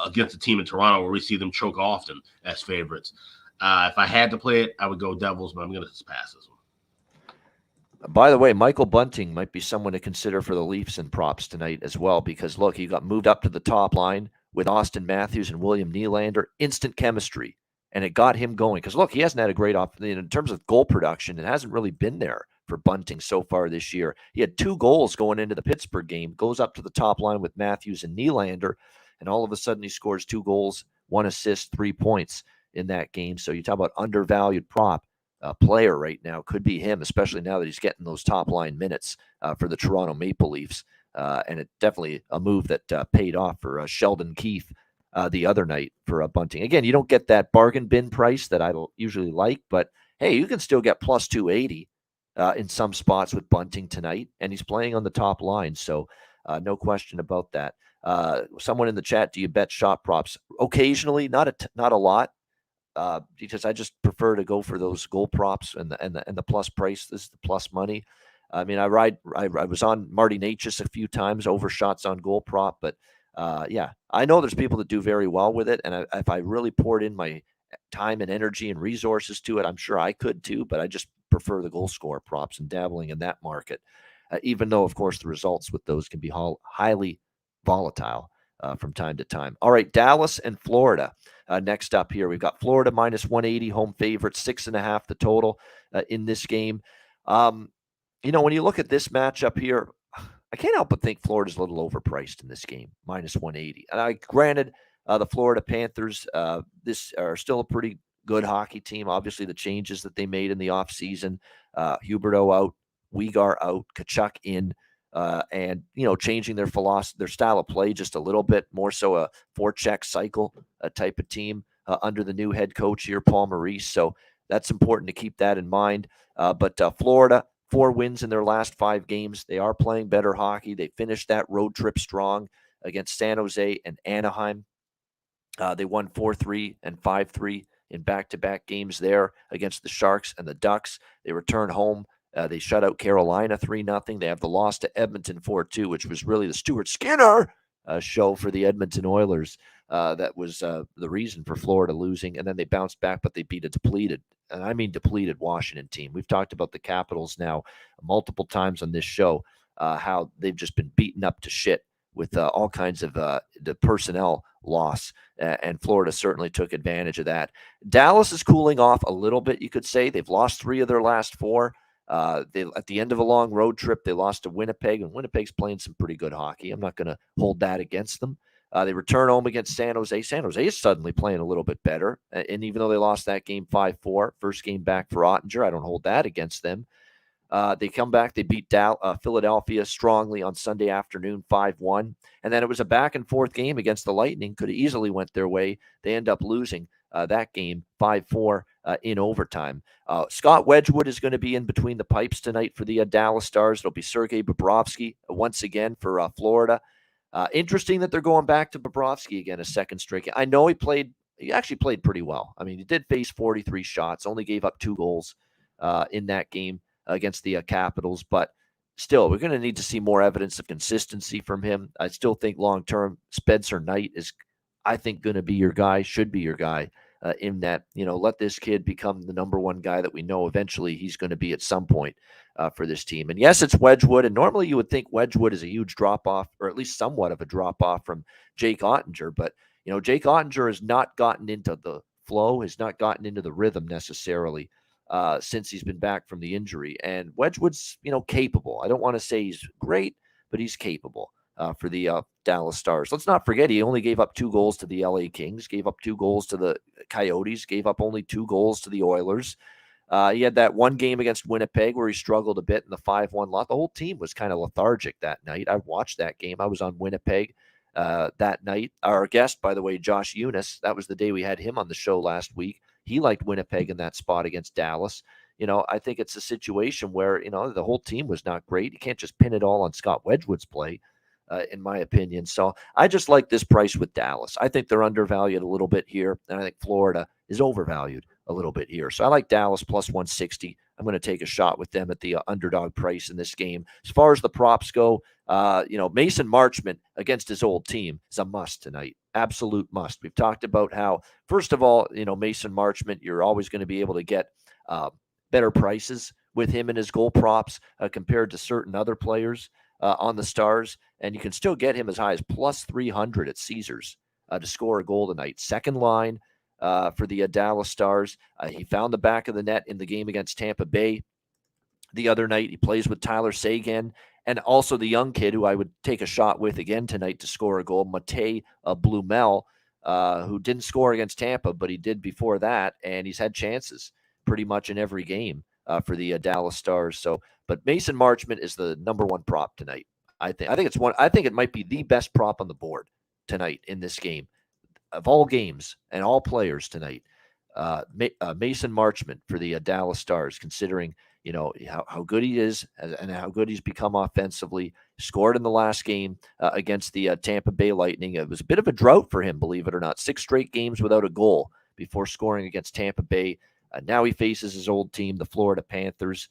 against a team in Toronto where we see them choke often as favorites. If I had to play it, I would go Devils, but I'm going to just pass this one. By the way, Michael Bunting might be someone to consider for the Leafs and props tonight as well, because, look, he got moved up to the top line with Austin Matthews and William Nylander. Instant chemistry, and it got him going. Because, look, he hasn't had a great in terms of goal production. It hasn't really been there for Bunting so far this year. He had 2 goals going into the Pittsburgh game, goes up to the top line with Matthews and Nylander, and all of a sudden he scores 2 goals, 1 assist, 3 points in that game. So you talk about undervalued prop. Player right now could be him, especially now that he's getting those top line minutes for the Toronto Maple Leafs. And it definitely a move that paid off for Sheldon Keefe the other night for Bunting. Again, you don't get that bargain bin price that I usually like, but hey, you can still get plus 280 in some spots with Bunting tonight, and he's playing on the top line. So no question about that. Someone in the chat, do you bet shot props? Occasionally, not a lot. Because I just prefer to go for those goal props and the plus price. This is the plus money. I mean, I was on Marty Natchez a few times over shots on goal prop, but yeah, I know there's people that do very well with it, and if I really poured in my time and energy and resources to it, I'm sure I could too. But I just prefer the goal scorer props and dabbling in that market, even though, of course, the results with those can be highly volatile from time to time. All right, Dallas and Florida. Next up here, we've got Florida minus 180, home favorite, 6.5 the total in this game. When you look at this matchup here, I can't help but think Florida's a little overpriced in this game, minus 180. And granted, the Florida Panthers, this are still a pretty good hockey team. Obviously, the changes that they made in the offseason, Huberdeau out, Weegar out, Tkachuk in. And changing their philosophy, their style of play just a little bit more, so a forecheck cycle type of team under the new head coach here, Paul Maurice. So that's important to keep that in mind. But Florida 4 wins in their last 5 games. They are playing better hockey. They finished that road trip strong against San Jose and Anaheim. They won 4-3 and 5-3 in back-to-back games there against the Sharks and the Ducks. They return home. They shut out Carolina 3-0. They have the loss to Edmonton 4-2, which was really the Stuart Skinner show for the Edmonton Oilers. That was the reason for Florida losing. And then they bounced back, but they beat a depleted, and I mean depleted, Washington team. We've talked about the Capitals now multiple times on this show, how they've just been beaten up to shit with all kinds of the personnel loss, and Florida certainly took advantage of that. Dallas is cooling off a little bit, you could say. They've lost 3 of their last 4. They at the end of a long road trip, they lost to Winnipeg, and Winnipeg's playing some pretty good hockey. I'm not going to hold that against them. They return home against San Jose. San Jose is suddenly playing a little bit better, and even though they lost that game 5-4, first game back for Ottinger, I don't hold that against them. They come back. They beat Philadelphia strongly on Sunday afternoon, 5-1. And then it was a back-and-forth game against the Lightning. Could have easily went their way. They end up losing that game 5-4 in overtime. Scott Wedgwood is going to be in between the pipes tonight for the Dallas Stars. It'll be Sergei Bobrovsky once again for Florida. Interesting that they're going back to Bobrovsky again, a second straight game. I know he actually played pretty well. I mean, he did face 43 shots, only gave up 2 goals in that game against the Capitals, but still, we're going to need to see more evidence of consistency from him. I still think long-term Spencer Knight is, I think, going to be your guy, should be your guy in that, let this kid become the number 1 guy that we know eventually he's going to be at some point for this team. And yes, it's Wedgwood, and normally you would think Wedgwood is a huge drop-off, or at least somewhat of a drop-off from Jake Ottinger, but, Jake Ottinger has not gotten into the flow, has not gotten into the rhythm necessarily since he's been back from the injury. And Wedgwood's, capable. I don't want to say he's great, but he's capable for the Dallas Stars. Let's not forget, he only gave up 2 goals to the LA Kings, gave up 2 goals to the Coyotes, gave up only 2 goals to the Oilers. He had that one game against Winnipeg where he struggled a bit in the 5-1 loss. The whole team was kind of lethargic that night. I watched that game. I was on Winnipeg that night. Our guest, by the way, Josh Eunice, that was the day we had him on the show last week. He liked Winnipeg in that spot against Dallas. I think it's a situation where, the whole team was not great. You can't just pin it all on Scott Wedgwood's play, in my opinion. So I just like this price with Dallas. I think they're undervalued a little bit here, and I think Florida is overvalued a little bit here. So I like Dallas plus 160. I'm going to take a shot with them at the underdog price in this game. As far as the props go, Mason Marchment against his old team is a must tonight. Absolute must. We've talked about how, first of all, Mason Marchment, you're always going to be able to get better prices with him and his goal props compared to certain other players on the Stars. And you can still get him as high as plus 300 at Caesars to score a goal tonight. Second line for the Dallas Stars. He found the back of the net in the game against Tampa Bay the other night. He plays with Tyler Seguin and also the young kid who I would take a shot with again tonight to score a goal, Matej Blumel, who didn't score against Tampa, but he did before that, and he's had chances pretty much in every game for the Dallas Stars. So, but Mason Marchment is the number 1 prop tonight. I think it might be the best prop on the board tonight in this game of all games and all players tonight. Mason Marchment for the Dallas Stars, considering how good he is and how good he's become offensively. Scored in the last game against the Tampa Bay Lightning. It was a bit of a drought for him, believe it or not. 6 straight games without a goal before scoring against Tampa Bay. Now he faces his old team, the Florida Panthers.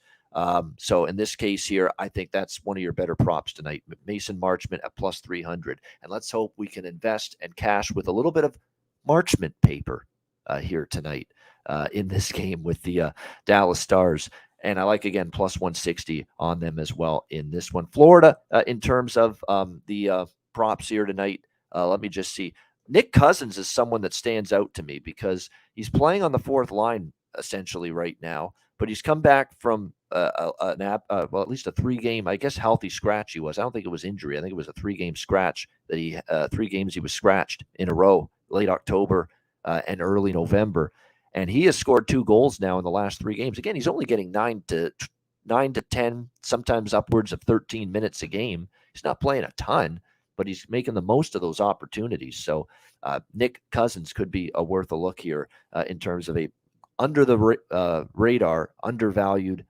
So in this case here, I think that's one of your better props tonight. Mason Marchment at plus 300. And let's hope we can invest and cash with a little bit of Marchment paper here tonight in this game with the Dallas Stars. And I like, again, plus 160 on them as well in this one. Florida, in terms of the props here tonight, let me just see. Nick Cousins is someone that stands out to me because he's playing on the 4th line essentially right now, but he's come back from at least a 3-game, I guess, healthy scratch he was. I don't think it was injury. I think it was a 3-game scratch that 3 games he was scratched in a row, late October and early November. And he has scored 2 goals now in the last 3 games. Again, he's only getting 9 to 10, sometimes upwards of 13 minutes a game. He's not playing a ton, but he's making the most of those opportunities. So Nick Cousins could be worth a look here in terms of a under the radar, undervalued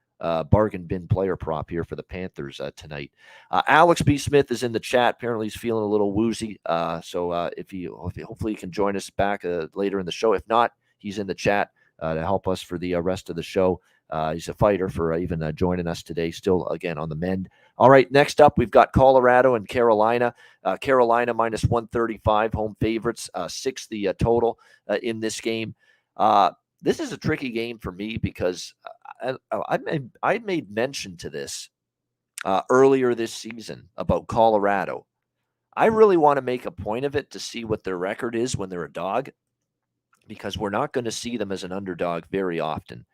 bargain bin player prop here for the Panthers tonight. Alex B. Smith is in the chat. Apparently, he's feeling a little woozy. So hopefully he can join us back later in the show. If not, he's in the chat to help us for the rest of the show. He's a fighter for even joining us today, still, again, on the mend. All right, next up, we've got Colorado and Carolina. Carolina minus 135, home favorites, 6 the total in this game. This is a tricky game for me because I made mention to this earlier this season about Colorado. I really want to make a point of it to see what their record is when they're a dog, because we're not going to see them as an underdog very often.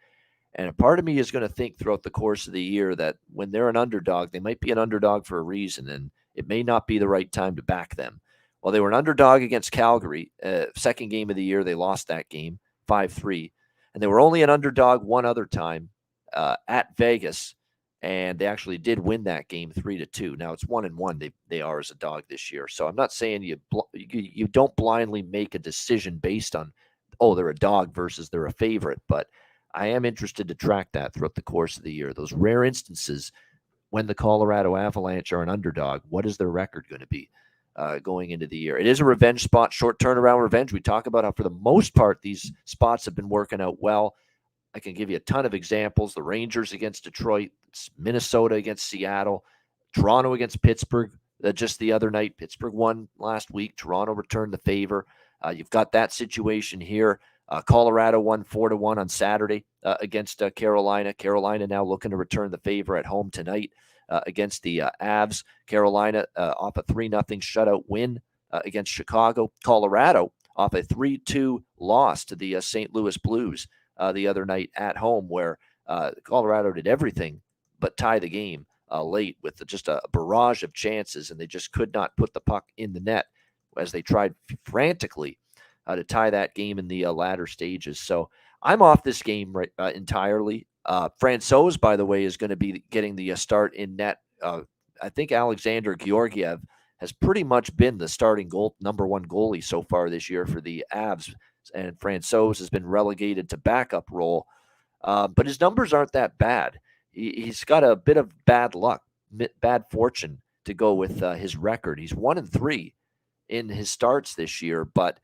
And a part of me is going to think throughout the course of the year that when they're an underdog, they might be an underdog for a reason, and it may not be the right time to back them. Well, they were an underdog against Calgary. Second game of the year, they lost that game 5-3. And they were only an underdog one other time at Vegas, and they actually did win that game 3-2. Now it's 1-1 they are as a dog this year. So I'm not saying you don't blindly make a decision based on, oh, they're a dog versus they're a favorite, but I am interested to track that throughout the course of the year. Those rare instances when the Colorado Avalanche are an underdog, what is their record going to be going into the year? It is a revenge spot, short turnaround revenge. We talk about how for the most part these spots have been working out well. I can give you a ton of examples. The Rangers against Detroit, Minnesota against Seattle, Toronto against Pittsburgh just the other night. Pittsburgh won last week. Toronto returned the favor. You've got that situation here. Colorado won 4-1 on Saturday against Carolina. Carolina now looking to return the favor at home tonight against the Avs. Carolina off a 3-0 shutout win against Chicago. Colorado off a 3-2 loss to the St. Louis Blues the other night at home, where Colorado did everything but tie the game late with just a barrage of chances, and they just could not put the puck in the net as they tried frantically to tie that game in the latter stages. So I'm off this game entirely. Francouz, by the way, is going to be getting the start in net. I think Alexander Georgiev has pretty much been the starting number one goalie so far this year for the Avs, and Francouz has been relegated to backup role. But his numbers aren't that bad. He's got a bit of bad luck, bad fortune to go with his record. He's 1-3 in his starts this year, but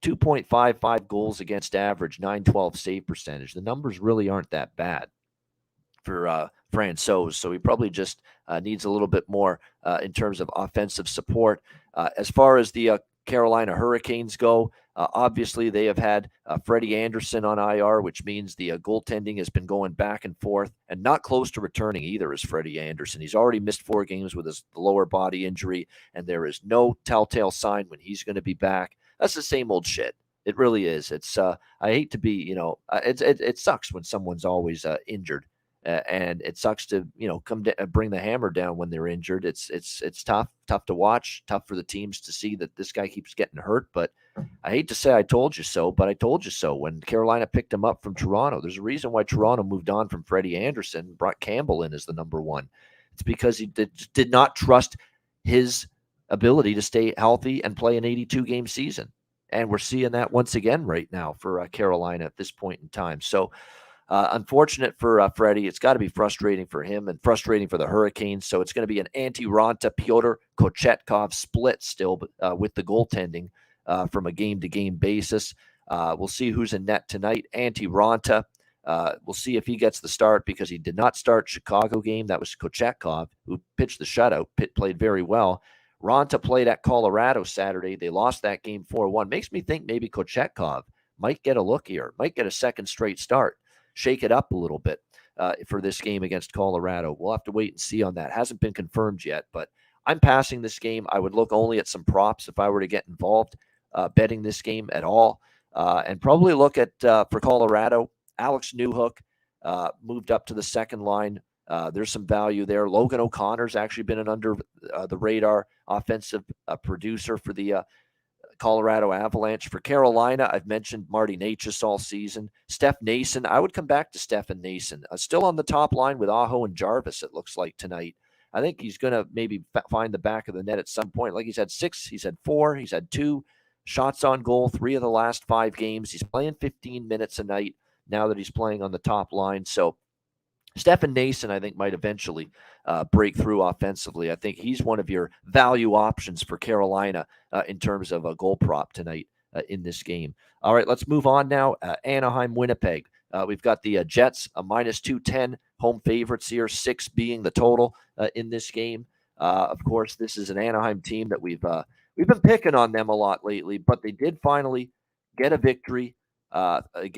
2.55 goals against average, 912 save percentage. The numbers really aren't that bad for Francouz, so he probably just needs a little bit more in terms of offensive support. As far as the Carolina Hurricanes go, obviously they have had Freddie Anderson on IR, which means the goaltending has been going back and forth, and not close to returning either is Freddie Anderson. He's already missed 4 games with his lower body injury, and there is no telltale sign when he's going to be back. That's the same old shit. It really is. It's I hate to be, it sucks when someone's always injured, and it sucks to bring the hammer down when they're injured. It's tough to watch, tough for the teams to see that this guy keeps getting hurt. But I hate to say I told you so, but I told you so. When Carolina picked him up from Toronto, there's a reason why Toronto moved on from Freddie Anderson, brought Campbell in as the number one. It's because he did not trust his ability to stay healthy and play an 82-game season. And we're seeing that once again right now for Carolina at this point in time. So unfortunate for Freddie. It's got to be frustrating for him and frustrating for the Hurricanes. So it's going to be an Antti Raanta, Pyotr Kochetkov split still with the goaltending from a game-to-game basis. We'll see who's in net tonight. Antti Raanta. We'll see if he gets the start because he did not start Chicago game. That was Kochetkov who pitched the shutout. Pitt played very well. Raanta played at Colorado Saturday. They lost that game 4-1. Makes me think maybe Kochetkov might get a look here, might get a second straight start, shake it up a little bit for this game against Colorado. We'll have to wait and see on that. Hasn't been confirmed yet, but I'm passing this game. I would look only at some props if I were to get involved betting this game at all, and probably look at, for Colorado, Alex Newhook moved up to the second line. There's some value there. Logan O'Connor's actually been an under the radar offensive producer for the Colorado Avalanche. For Carolina, I've mentioned Marty Necas all season. Steph Nason, I would come back to Stephen Nason. Still on the top line with Aho and Jarvis, it looks like tonight. I think he's going to maybe find the back of the net at some point. Like he's had 6, he's had 4, he's had 2 shots on goal, 3 of the last 5 games. He's playing 15 minutes a night now that he's playing on the top line. So Stefan Nason, I think, might eventually break through offensively. I think he's one of your value options for Carolina in terms of a goal prop tonight in this game. All right, let's move on now. Anaheim, Winnipeg. We've got the Jets, a minus 210 home favorites here, 6 being the total in this game. Of course, this is an Anaheim team that we've been picking on them a lot lately, but they did finally get a victory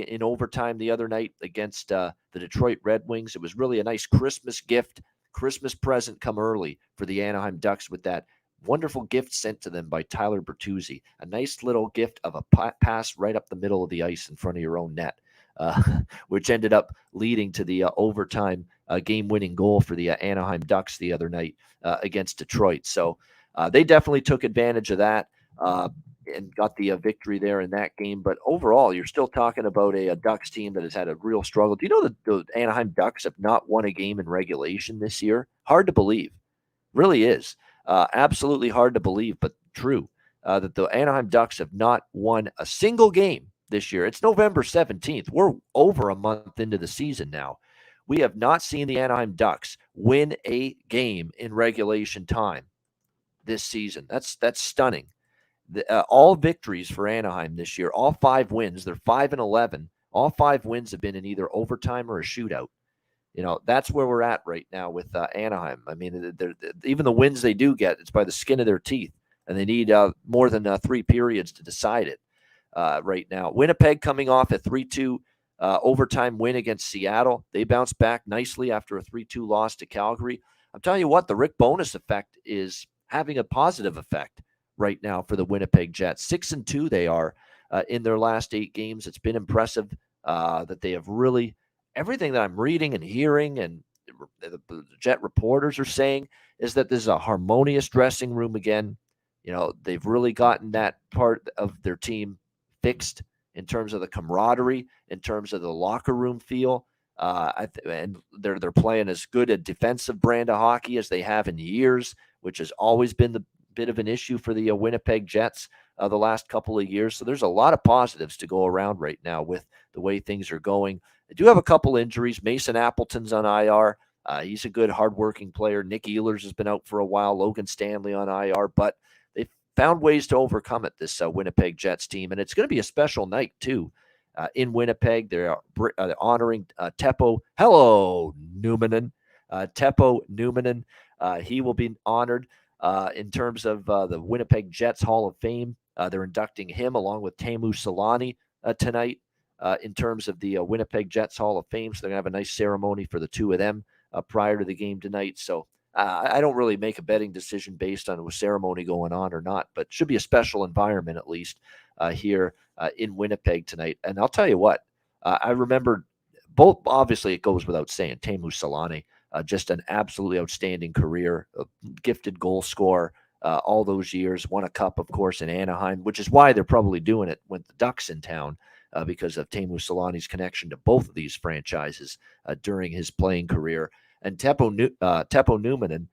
in overtime the other night against the Detroit Red Wings. It was really a nice Christmas gift, Christmas present come early for the Anaheim Ducks with that wonderful gift sent to them by Tyler Bertuzzi. A nice little gift of a pass right up the middle of the ice in front of your own net, which ended up leading to the overtime game-winning goal for the Anaheim Ducks the other night against Detroit. So they definitely took advantage of that. And got the victory there in that game. But overall, you're still talking about a Ducks team that has had a real struggle. Do you know that the Anaheim Ducks have not won a game in regulation this year? Hard to believe. Really is. Absolutely hard to believe, but true. That the Anaheim Ducks have not won a single game this year. It's November 17th. We're over a month into the season now. We have not seen the Anaheim Ducks win a game in regulation time this season. That's stunning. All victories for Anaheim this year, all 5 wins, they're 5-11. All 5 wins have been in either overtime or a shootout. That's where we're at right now with Anaheim. I mean, even the wins they do get, it's by the skin of their teeth, and they need more than 3 periods to decide it right now. Winnipeg coming off a 3-2 overtime win against Seattle. They bounced back nicely after a 3-2 loss to Calgary. I'm telling you what, the Rick Bowness effect is having a positive effect right now for the Winnipeg Jets. 6-2 they are in their last 8 games. It's been impressive that they have really, everything that I'm reading and hearing and the Jet reporters are saying is that this is a harmonious dressing room again. They've really gotten that part of their team fixed in terms of the camaraderie, in terms of the locker room feel. And they're playing as good a defensive brand of hockey as they have in years, which has always been the bit of an issue for the Winnipeg Jets the last couple of years. So there's a lot of positives to go around right now with the way things are going. They do have a couple injuries. Mason Appleton's on IR. He's a good, hardworking player. Nick Ehlers has been out for a while. Logan Stanley on IR, but they've found ways to overcome it, this Winnipeg Jets team. And it's going to be a special night, too. In Winnipeg, they're honoring Teppo. Hello, Numminen. Teppo Numminen. He will be honored in terms of the Winnipeg Jets Hall of Fame. They're inducting him along with Teemu Selanne tonight in terms of the Winnipeg Jets Hall of Fame. So they're going to have a nice ceremony for the two of them prior to the game tonight. So I don't really make a betting decision based on a ceremony going on or not, but should be a special environment at least here in Winnipeg tonight. And I'll tell you what, I remember both, obviously it goes without saying, Teemu Selanne, just an absolutely outstanding career, a gifted goal scorer all those years, won a cup, of course, in Anaheim, which is why they're probably doing it with the Ducks in town because of Teemu Selanne's connection to both of these franchises during his playing career. And Teppo Numminen,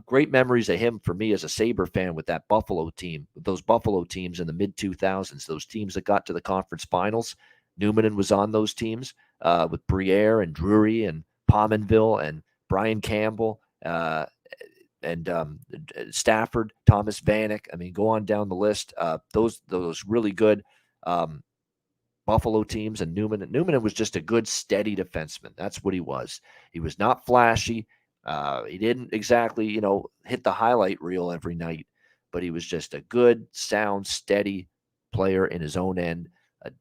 great memories of him for me as a Sabre fan with that Buffalo team, with those Buffalo teams in the mid-2000s, those teams that got to the conference finals. Numminen was on those teams with Briere and Drury and Pominville and Brian Campbell and Stafford, Thomas Vanek. I mean, go on down the list. Those really good Buffalo teams, and Numminen was just a good, steady defenseman. That's what he was. He was not flashy. He didn't exactly, hit the highlight reel every night, but he was just a good, sound, steady player in his own end.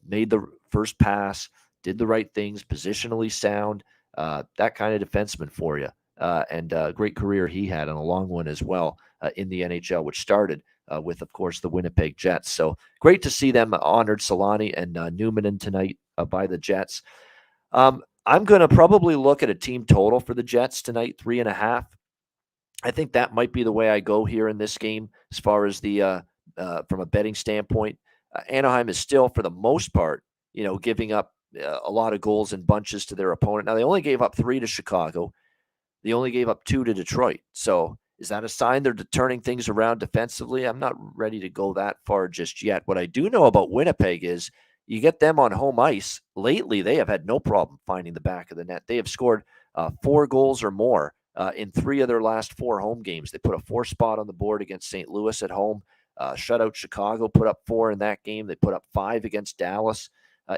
Made the first pass, did the right things, positionally sound. That kind of defenseman for you. And a great career he had, and a long one as well in the NHL, which started with, of course, the Winnipeg Jets. So great to see them honored, Selanne and Numminen tonight by the Jets. I'm going to probably look at a team total for the Jets tonight, 3.5. I think that might be the way I go here in this game as far as the from a betting standpoint. Anaheim is still, for the most part, giving up a lot of goals in bunches to their opponent. Now, they only gave up 3 to Chicago. They only gave up 2 to Detroit. So is that a sign they're turning things around defensively? I'm not ready to go that far just yet. What I do know about Winnipeg is you get them on home ice. Lately, they have had no problem finding the back of the net. They have scored 4 goals or more in 3 of their last 4 home games. They put a 4 spot on the board against St. Louis at home. Shut out Chicago, put up 4 in that game. They put up 5 against Dallas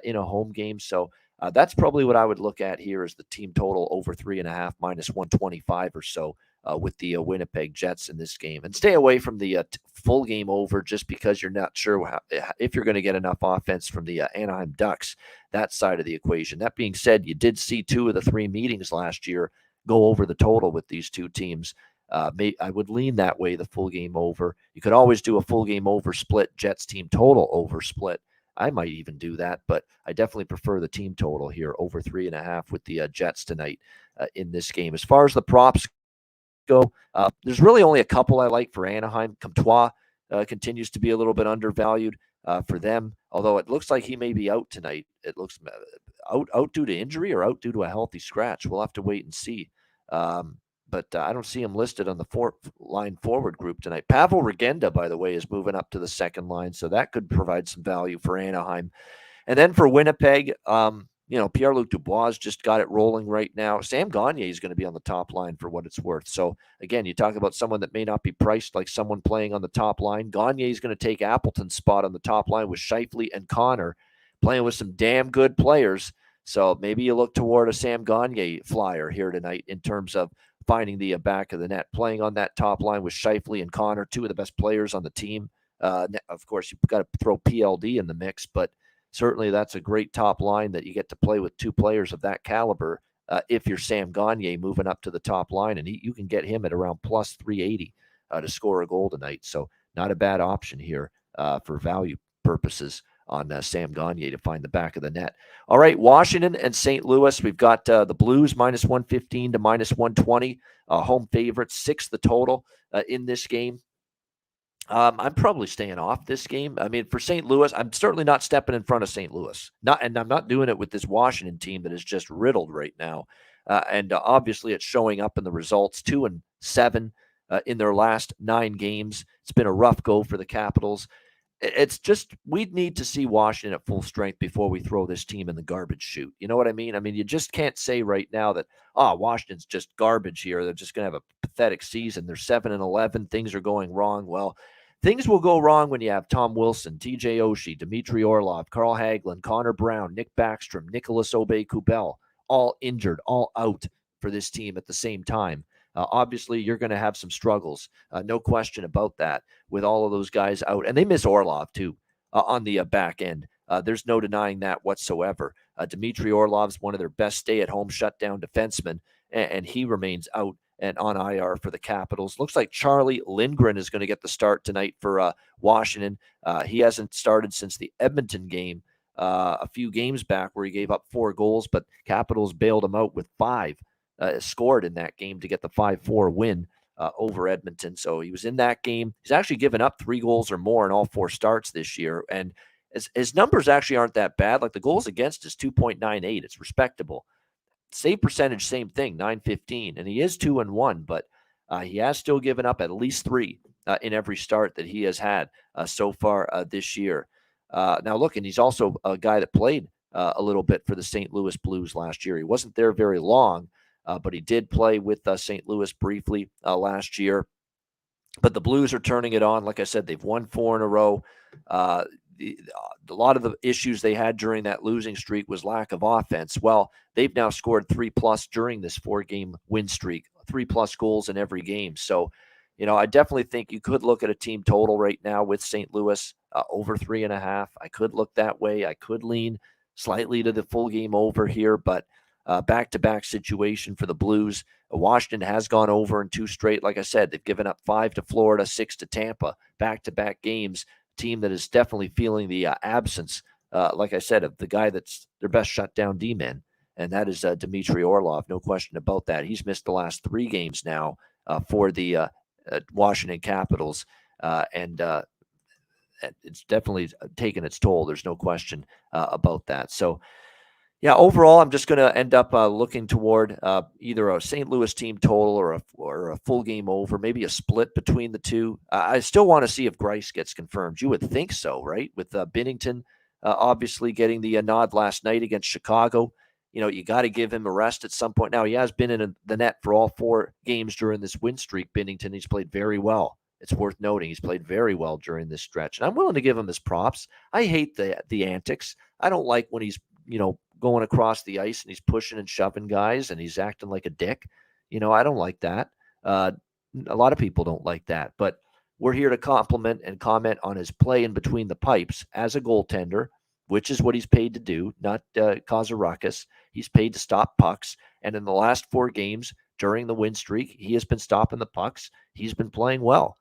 in a home game. So that's probably what I would look at here is the team total over 3.5 minus 125 or so with the Winnipeg Jets in this game. And stay away from the full game over just because you're not sure if you're going to get enough offense from the Anaheim Ducks, that side of the equation. That being said, you did see 2 of the 3 meetings last year go over the total with these 2 teams. I would lean that way, the full game over. You could always do a full game over split, Jets team total over split. I might even do that, but I definitely prefer the team total here over 3.5 with the Jets tonight in this game. As far as the props go, there's really only a couple I like for Anaheim. Comtois continues to be a little bit undervalued for them, although it looks like he may be out tonight. It looks out due to injury or out due to a healthy scratch. We'll have to wait and see. But I don't see him listed on the line forward group tonight. Pavel Regenda, by the way, is moving up to the second line, so that could provide some value for Anaheim. And then for Winnipeg, Pierre-Luc Dubois just got it rolling right now. Sam Gagner is going to be on the top line for what it's worth. So, again, you talk about someone that may not be priced like someone playing on the top line. Gagner is going to take Appleton's spot on the top line with Scheifele and Connor, playing with some damn good players. So maybe you look toward a Sam Gagner flyer here tonight in terms of finding the back of the net, playing on that top line with Scheifele and Connor, 2 of the best players on the team. Of course, you've got to throw PLD in the mix, but certainly that's a great top line that you get to play with 2 players of that caliber if you're Sam Gagner moving up to the top line, and you can get him at around plus 380 to score a goal tonight. So not a bad option here for value purposes on Sam Gagner to find the back of the net. All right, Washington and St. Louis. We've got the Blues minus 115 to minus 120. Home favorites, 6 the total in this game. I'm probably staying off this game. I mean, for St. Louis, I'm certainly not stepping in front of St. Louis. And I'm not doing it with this Washington team that is just riddled right now. And obviously, it's showing up in the results. 2-7 in their last 9 games. It's been a rough go for the Capitals. It's just we'd need to see Washington at full strength before we throw this team in the garbage chute. You know what I mean? I mean, you just can't say right now that, Washington's just garbage here. They're just going to have a pathetic season. They're 7-11. Things are going wrong. Well, things will go wrong when you have Tom Wilson, TJ Oshie, Dmitry Orlov, Carl Hagelin, Connor Brown, Nick Backstrom, Nicholas Aube-Kubel, all injured, all out for this team at the same time. Obviously, you're going to have some struggles. No question about that with all of those guys out. And they miss Orlov, too, on the back end. There's no denying that whatsoever. Dmitry Orlov's one of their best stay-at-home shutdown defensemen, and he remains out and on IR for the Capitals. Looks like Charlie Lindgren is going to get the start tonight for Washington. He hasn't started since the Edmonton game a few games back where he gave up 4 goals, but Capitals bailed him out with 5. Scored in that game to get the 5-4 win over Edmonton. So he was in that game. He's actually given up 3 goals or more in all 4 starts this year. And his numbers actually aren't that bad. Like the goals against is 2.98. It's respectable. Save percentage, same thing, 915. And he is 2-1, but he has still given up at least 3 in every start that he has had so far this year. Now, look, and he's also a guy that played a little bit for the St. Louis Blues last year. He wasn't there very long. But he did play with St. Louis briefly last year. But the Blues are turning it on. Like I said, they've won 4 in a row. A lot of the issues they had during that losing streak was lack of offense. Well, they've now scored 3+ during this 4-game win streak, 3+ goals in every game. So, I definitely think you could look at a team total right now with St. Louis over 3.5. I could look that way. I could lean slightly to the full game over here, but back-to-back situation for the Blues. Washington has gone over in 2 straight. Like I said, they've given up 5 to Florida, 6 to Tampa. Back-to-back games. Team that is definitely feeling the absence, like I said, of the guy that's their best shutdown D-man, and that is Dmitry Orlov. No question about that. He's missed the last 3 games now for the Washington Capitals, and it's definitely taken its toll. There's no question about that. So, yeah, overall, I'm just going to end up looking toward either a St. Louis team total or a full game over, maybe a split between the 2. I still want to see if Greiss gets confirmed. You would think so, right? With Binnington obviously getting the nod last night against Chicago. you got to give him a rest at some point. Now, he has been in the net for all 4 games during this win streak, Binnington. He's played very well. It's worth noting he's played very well during this stretch. And I'm willing to give him his props. I hate the antics. I don't like when he's, going across the ice and he's pushing and shoving guys and he's acting like a dick. I don't like that. A lot of people don't like that. But we're here to compliment and comment on his play in between the pipes as a goaltender, which is what he's paid to do, not cause a ruckus. He's paid to stop pucks. And in the last 4 games during the win streak, he has been stopping the pucks. He's been playing well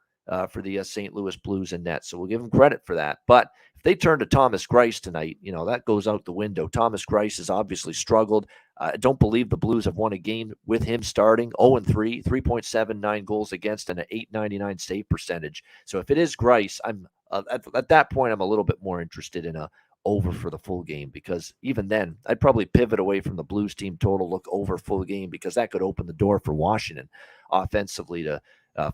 for the St. Louis Blues in net. So we'll give him credit for that. But if they turn to Thomas Greiss tonight, that goes out the window. Thomas Greiss has obviously struggled. I don't believe the Blues have won a game with him starting. 0-3, 3.79 goals against, and an .899 save percentage. So if it is Greiss, I'm at that point, I'm a little bit more interested in a over for the full game, because even then I'd probably pivot away from the Blues team total, look over full game, because that could open the door for Washington offensively to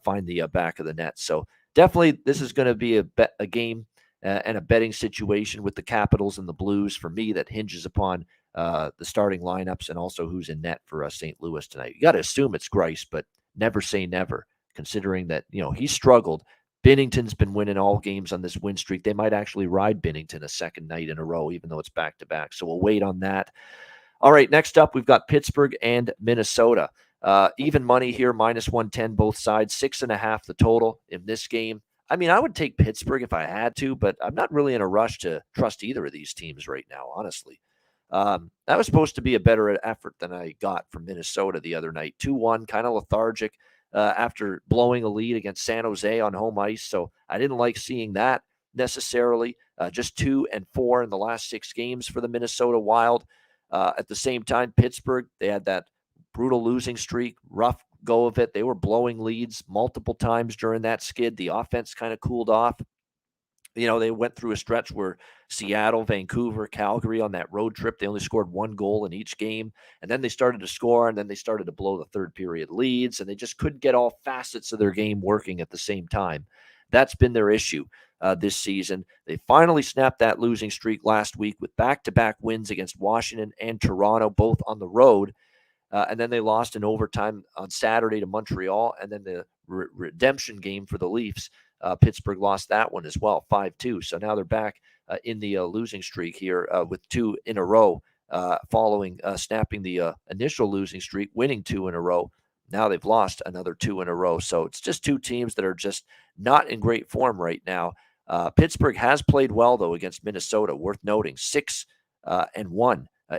find the back of the net. So definitely this is going to be a game and a betting situation with the Capitals and the Blues for me that hinges upon the starting lineups and also who's in net for St. Louis tonight. You got to assume it's Greiss, but never say never, considering that, he struggled. Binnington's been winning all games on this win streak. They might actually ride Binnington a second night in a row, even though it's back-to-back. So we'll wait on that. All right, next up, we've got Pittsburgh and Minnesota. Even money here, -110 both sides, 6.5 the total in this game. I mean, I would take Pittsburgh if I had to, but I'm not really in a rush to trust either of these teams right now, honestly. That was supposed to be a better effort than I got from Minnesota the other night. 2-1, kind of lethargic. After blowing a lead against San Jose on home ice. So I didn't like seeing that necessarily. Just 2-4 in the last 6 games for the Minnesota Wild. At the same time, Pittsburgh, they had that brutal losing streak, rough go of it. They were blowing leads multiple times during that skid. The offense kind of cooled off. They went through a stretch where Seattle, Vancouver, Calgary on that road trip, they only scored 1 goal in each game. And then they started to score, and then they started to blow the third period leads, and they just couldn't get all facets of their game working at the same time. That's been their issue this season. They finally snapped that losing streak last week with back-to-back wins against Washington and Toronto, both on the road. And then they lost in overtime on Saturday to Montreal, and then the redemption game for the Leafs. Pittsburgh lost that one as well, 5-2. So now they're back in the losing streak here with 2 in a row following snapping the initial losing streak, winning 2 in a row. Now they've lost another 2 in a row. So it's just 2 teams that are just not in great form right now. Pittsburgh has played well, though, against Minnesota, worth noting, 6-1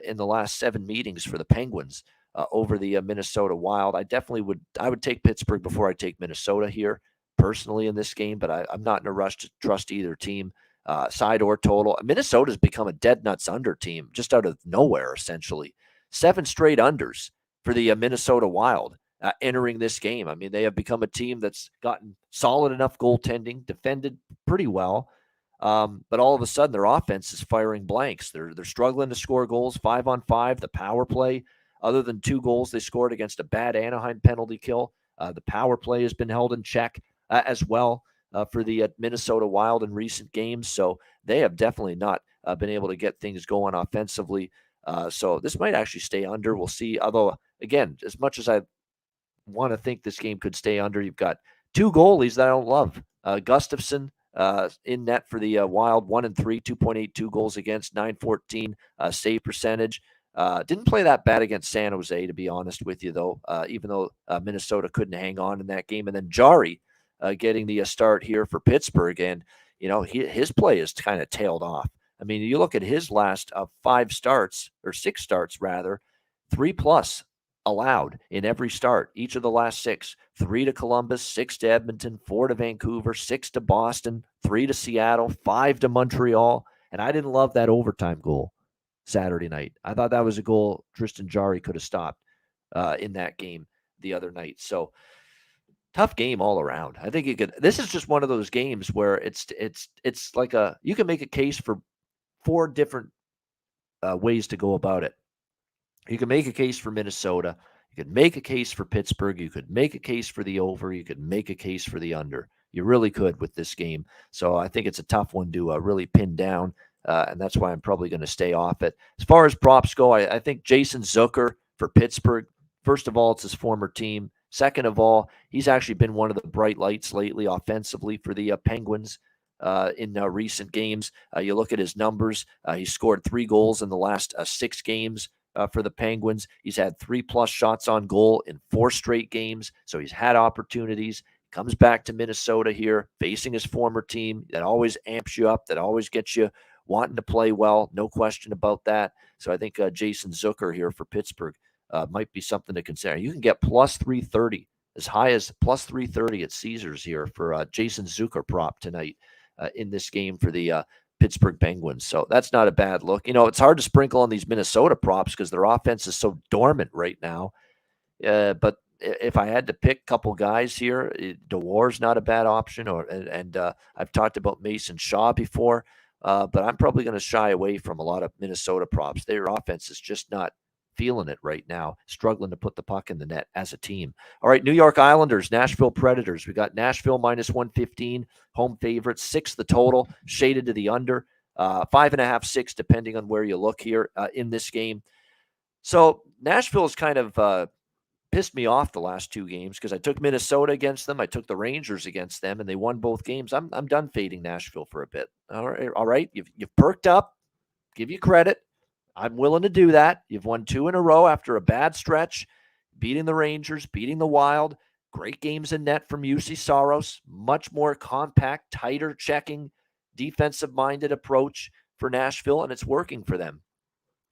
in the last 7 meetings for the Penguins over the Minnesota Wild. I would take Pittsburgh before I take Minnesota here personally in this game, but I'm not in a rush to trust either team, side or total. Minnesota's become a dead nuts under team just out of nowhere, essentially. 7 straight unders for the Minnesota Wild entering this game. I mean, they have become a team that's gotten solid enough goaltending, defended pretty well, but all of a sudden their offense is firing blanks. They're struggling to score goals 5-on-5. The power play, other than 2 goals they scored against a bad Anaheim penalty kill, the power play has been held in check as well for the Minnesota Wild in recent games. So they have definitely not been able to get things going offensively. So this might actually stay under. We'll see. Although, again, as much as I want to think this game could stay under, you've got 2 goalies that I don't love. Gustafsson in net for the Wild, 1-3, 2.82 goals against, 914 save percentage. Didn't play that bad against San Jose, to be honest with you, though, even though Minnesota couldn't hang on in that game. And then Jari getting the start here for Pittsburgh. And, his play has kind of tailed off. I mean, you look at his last 5 starts, or 6 starts rather, 3+ allowed in every start, each of the last 6. 3 to Columbus, 6 to Edmonton, 4 to Vancouver, 6 to Boston, 3 to Seattle, 5 to Montreal. And I didn't love that overtime goal Saturday night. I thought that was a goal Tristan Jarry could have stopped in that game the other night. So tough game all around. I think this is just one of those games where it's like you can make a case for 4 different ways to go about it. You can make a case for Minnesota. You could make a case for Pittsburgh. You could make a case for the over. You could make a case for the under. You really could with this game. So I think it's a tough one to really pin down. and that's why I'm probably going to stay off it. As far as props go, I think Jason Zucker for Pittsburgh. First of all, it's his former team. Second of all, he's actually been one of the bright lights lately offensively for the Penguins in recent games. You look at his numbers. He scored 3 goals in the last 6 games for the Penguins. He's had 3+ shots on goal in 4 straight games, so he's had opportunities. Comes back to Minnesota here, facing his former team. That always amps you up, that always gets you wanting to play well. No question about that. So I think Jason Zucker here for Pittsburgh might be something to consider. You can get plus 330, as high as plus 330 at Caesars here for Jason Zucker prop tonight in this game for the Pittsburgh Penguins. So that's not a bad look. It's hard to sprinkle on these Minnesota props because their offense is so dormant right now. But if I had to pick a couple guys here, DeWar's not a bad option. And I've talked about Mason Shaw before, but I'm probably going to shy away from a lot of Minnesota props. Their offense is just not feeling it right now, struggling to put the puck in the net as a team. All right, New York Islanders, Nashville Predators. We got Nashville minus 115, home favorite, 6 the total, shaded to the under, 5.5, 6, depending on where you look here in this game. So Nashville is kind of pissed me off the last 2 games because I took Minnesota against them. I took the Rangers against them, and they won both games. I'm done fading Nashville for a bit. All right. You've perked up. Give you credit. I'm willing to do that. You've won 2 in a row after a bad stretch, beating the Rangers, beating the Wild. Great games in net from UC Saros. Much more compact, tighter checking, defensive-minded approach for Nashville, and it's working for them.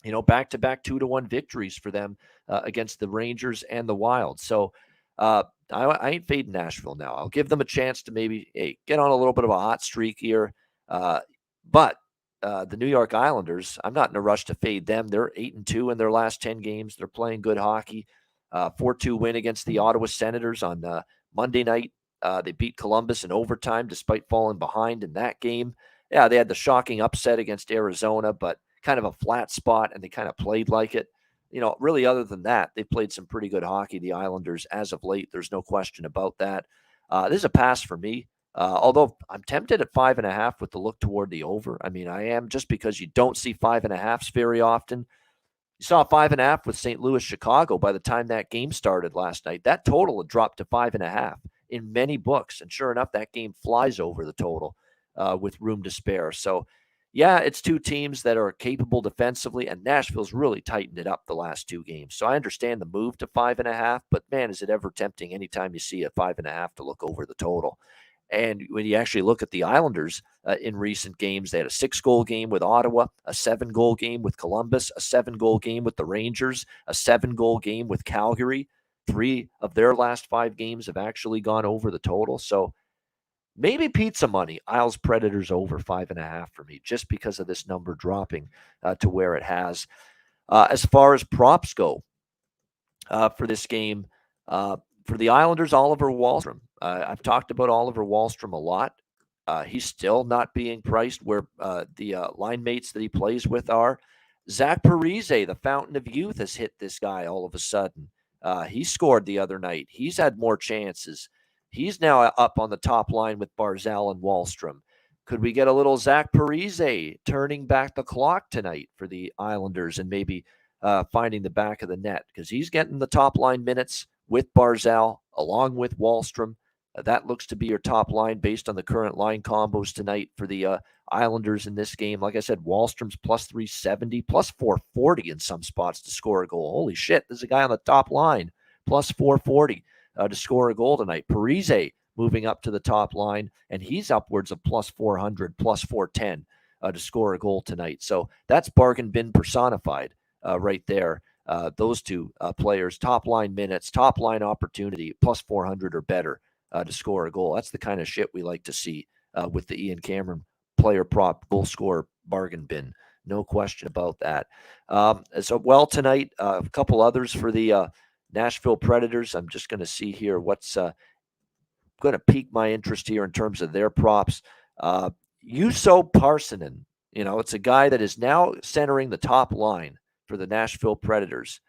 Back-to-back 2-1 victories for them against the Rangers and the Wild. So I ain't fading Nashville now. I'll give them a chance to maybe get on a little bit of a hot streak here. But the New York Islanders, I'm not in a rush to fade them. They're 8-2 in their last 10 games. They're playing good hockey. 4-2 win against the Ottawa Senators on Monday night. They beat Columbus in overtime despite falling behind in that game. Yeah, they had the shocking upset against Arizona, but kind of a flat spot, and they kind of played like it. Really other than that, they've played some pretty good hockey, the Islanders, as of late. There's no question about that. This is a pass for me. Although I'm tempted at 5.5 with the look toward the over. I mean, I am, just because you don't see 5.5s very often. You saw 5.5 with St. Louis, Chicago by the time that game started last night. That total had dropped to 5.5 in many books. And sure enough, that game flies over the total with room to spare. So, yeah, it's 2 teams that are capable defensively, and Nashville's really tightened it up the last 2 games. So I understand the move to 5.5, but man, is it ever tempting anytime you see a 5.5 to look over the total. And when you actually look at the Islanders in recent games, they had a 6-goal game with Ottawa, a 7-goal game with Columbus, a 7-goal game with the Rangers, a 7-goal game with Calgary. 3 of their last 5 games have actually gone over the total. So maybe pizza money, Isles Predators over 5.5 for me, just because of this number dropping to where it has. As far as props go for this game, for the Islanders, Oliver Wahlstrom. I've talked about Oliver Wahlstrom a lot. He's still not being priced where the line mates that he plays with are. Zach Parise, the fountain of youth, has hit this guy all of a sudden. He scored the other night. He's had more chances. He's now up on the top line with Barzal and Wahlstrom. Could we get a little Zach Parise turning back the clock tonight for the Islanders and maybe finding the back of the net? Because he's getting the top line minutes with Barzal along with Wahlstrom. That looks to be your top line based on the current line combos tonight for the Islanders in this game. Like I said, Wahlstrom's plus 370, plus 440 in some spots to score a goal. Holy shit, there's a guy on the top line, plus 440 to score a goal tonight. Parise moving up to the top line, and he's upwards of plus 400, plus 410 to score a goal tonight. So that's bargain bin personified right there. Those 2 players, top line minutes, top line opportunity, plus 400 or better to score a goal. That's the kind of shit we like to see with the Ian Cameron player prop goal scorer bargain bin. No question about that. So tonight, a couple others for the Nashville Predators. I'm just going to see here what's going to pique my interest here in terms of their props. Juuso Parssinen, it's a guy that is now centering the top line for the Nashville Predators.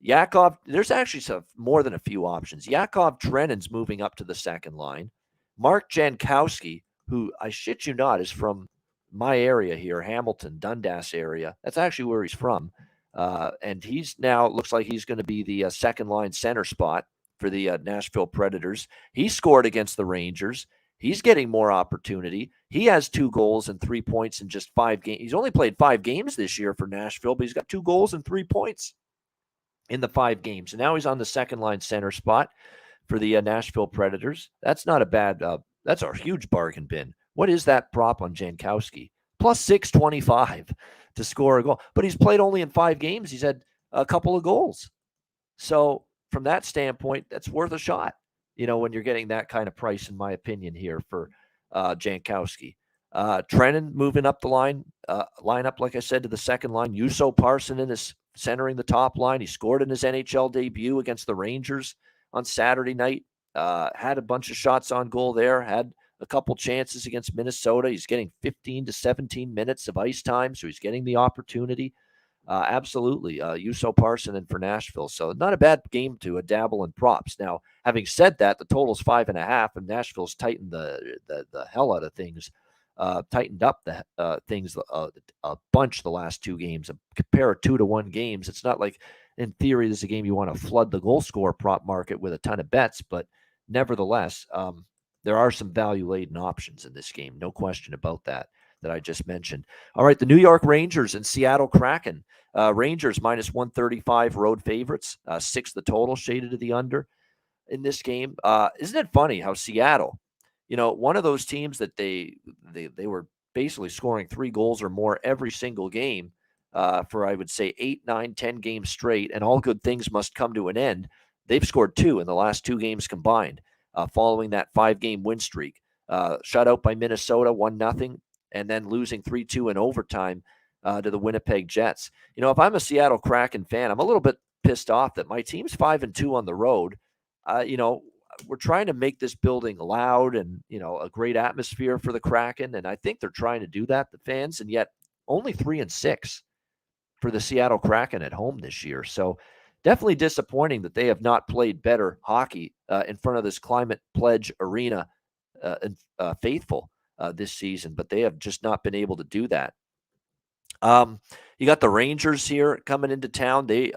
Yakov, there's actually more than a few options. Yakov Trennin's moving up to the second line. Mark Jankowski, who I shit you not is from my area here, Hamilton, Dundas area. That's actually where he's from. And he's now, looks like he's going to be the second line center spot for the Nashville Predators. He scored against the Rangers. He's getting more opportunity. He has 2 goals and 3 points in just 5 games. He's only played 5 games this year for Nashville, but he's got 2 goals and 3 points in the 5 games. And now he's on the second line center spot for the Nashville Predators. That's not a bad, that's a huge bargain bin. What is that prop on Jankowski? Plus 625 to score a goal. But he's played only in 5 games. He's had a couple of goals. So from that standpoint, that's worth a shot, when you're getting that kind of price, in my opinion, here for Jankowski. Trennan moving up the lineup, like I said, to the second line. Juuso Parssinen is centering the top line. He scored in his NHL debut against the Rangers on Saturday night. Had a bunch of shots on goal there. Had a couple chances against Minnesota. He's getting 15 to 17 minutes of ice time, so he's getting the opportunity. Absolutely. Juuso Parssinen for Nashville. So not a bad game to dabble in props. Now, having said that, the total's 5.5, and Nashville's tightened the hell out of things. Tightened up the things a bunch the last 2 games. Compare 2-1 games. It's not like, in theory, this is a game you want to flood the goal scorer prop market with a ton of bets, but nevertheless, there are some value-laden options in this game. No question about that I just mentioned. All right, the New York Rangers and Seattle Kraken. Rangers minus 135 road favorites. 6 the total, shaded to the under in this game. Isn't it funny how Seattle, one of those teams that they were basically scoring 3 goals or more every single game for, I would say, 8, 9, 10 games straight, and all good things must come to an end. They've scored 2 in the last 2 games combined, following that 5-game win streak. Shut out by Minnesota 1-0, and then losing 3-2 in overtime to the Winnipeg Jets. If I'm a Seattle Kraken fan, I'm a little bit pissed off that my team's 5-2 on the road. We're trying to make this building loud and, a great atmosphere for the Kraken. And I think they're trying to do that, the fans, and yet only 3-6 for the Seattle Kraken at home this year. So definitely disappointing that they have not played better hockey in front of this Climate Pledge Arena faithful this season, but they have just not been able to do that. You got the Rangers here coming into town. They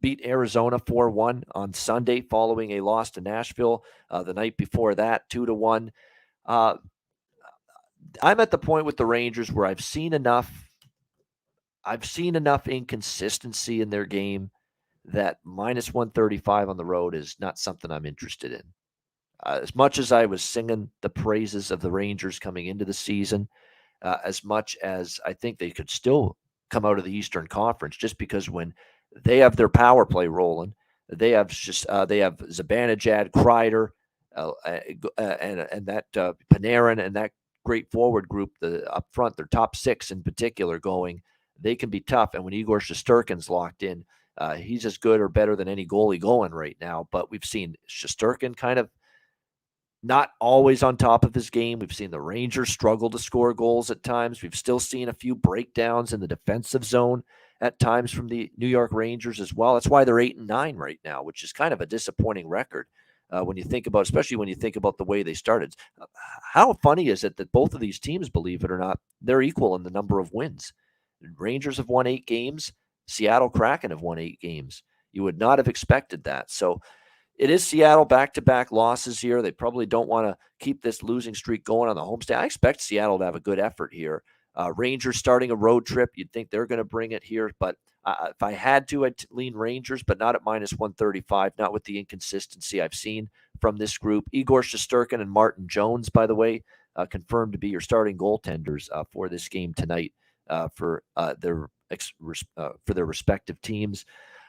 beat Arizona 4-1 on Sunday following a loss to Nashville the night before that, 2-1. I'm at the point with the Rangers where I've seen enough inconsistency in their game that minus 135 on the road is not something I'm interested in. As much as I was singing the praises of the Rangers coming into the season, as much as I think they could still come out of the Eastern Conference, just because when they have their power play rolling, they have Zibanejad, Kreider, and that Panarin and that great forward group, up front, their top 6 in particular going, they can be tough. And when Igor Shesterkin's locked in, he's as good or better than any goalie going right now. But we've seen Shesterkin kind of not always on top of his game. We've seen the Rangers struggle to score goals at times. We've still seen a few breakdowns in the defensive zone at times from the New York Rangers as well. That's why they're 8-9 right now, which is kind of a disappointing record when you think about, especially when you think about the way they started. How funny is it that both of these teams, believe it or not, they're equal in the number of wins? Rangers have won 8 games. Seattle Kraken have won 8 games. You would not have expected that. So it is Seattle back-to-back losses here. They probably don't want to keep this losing streak going on the homestand. I expect Seattle to have a good effort here. Rangers starting a road trip. You'd think they're going to bring it here. But if I had to, I'd lean Rangers, but not at minus 135, not with the inconsistency I've seen from this group. Igor Shesterkin and Martin Jones, by the way, confirmed to be your starting goaltenders for this game tonight for their respective teams.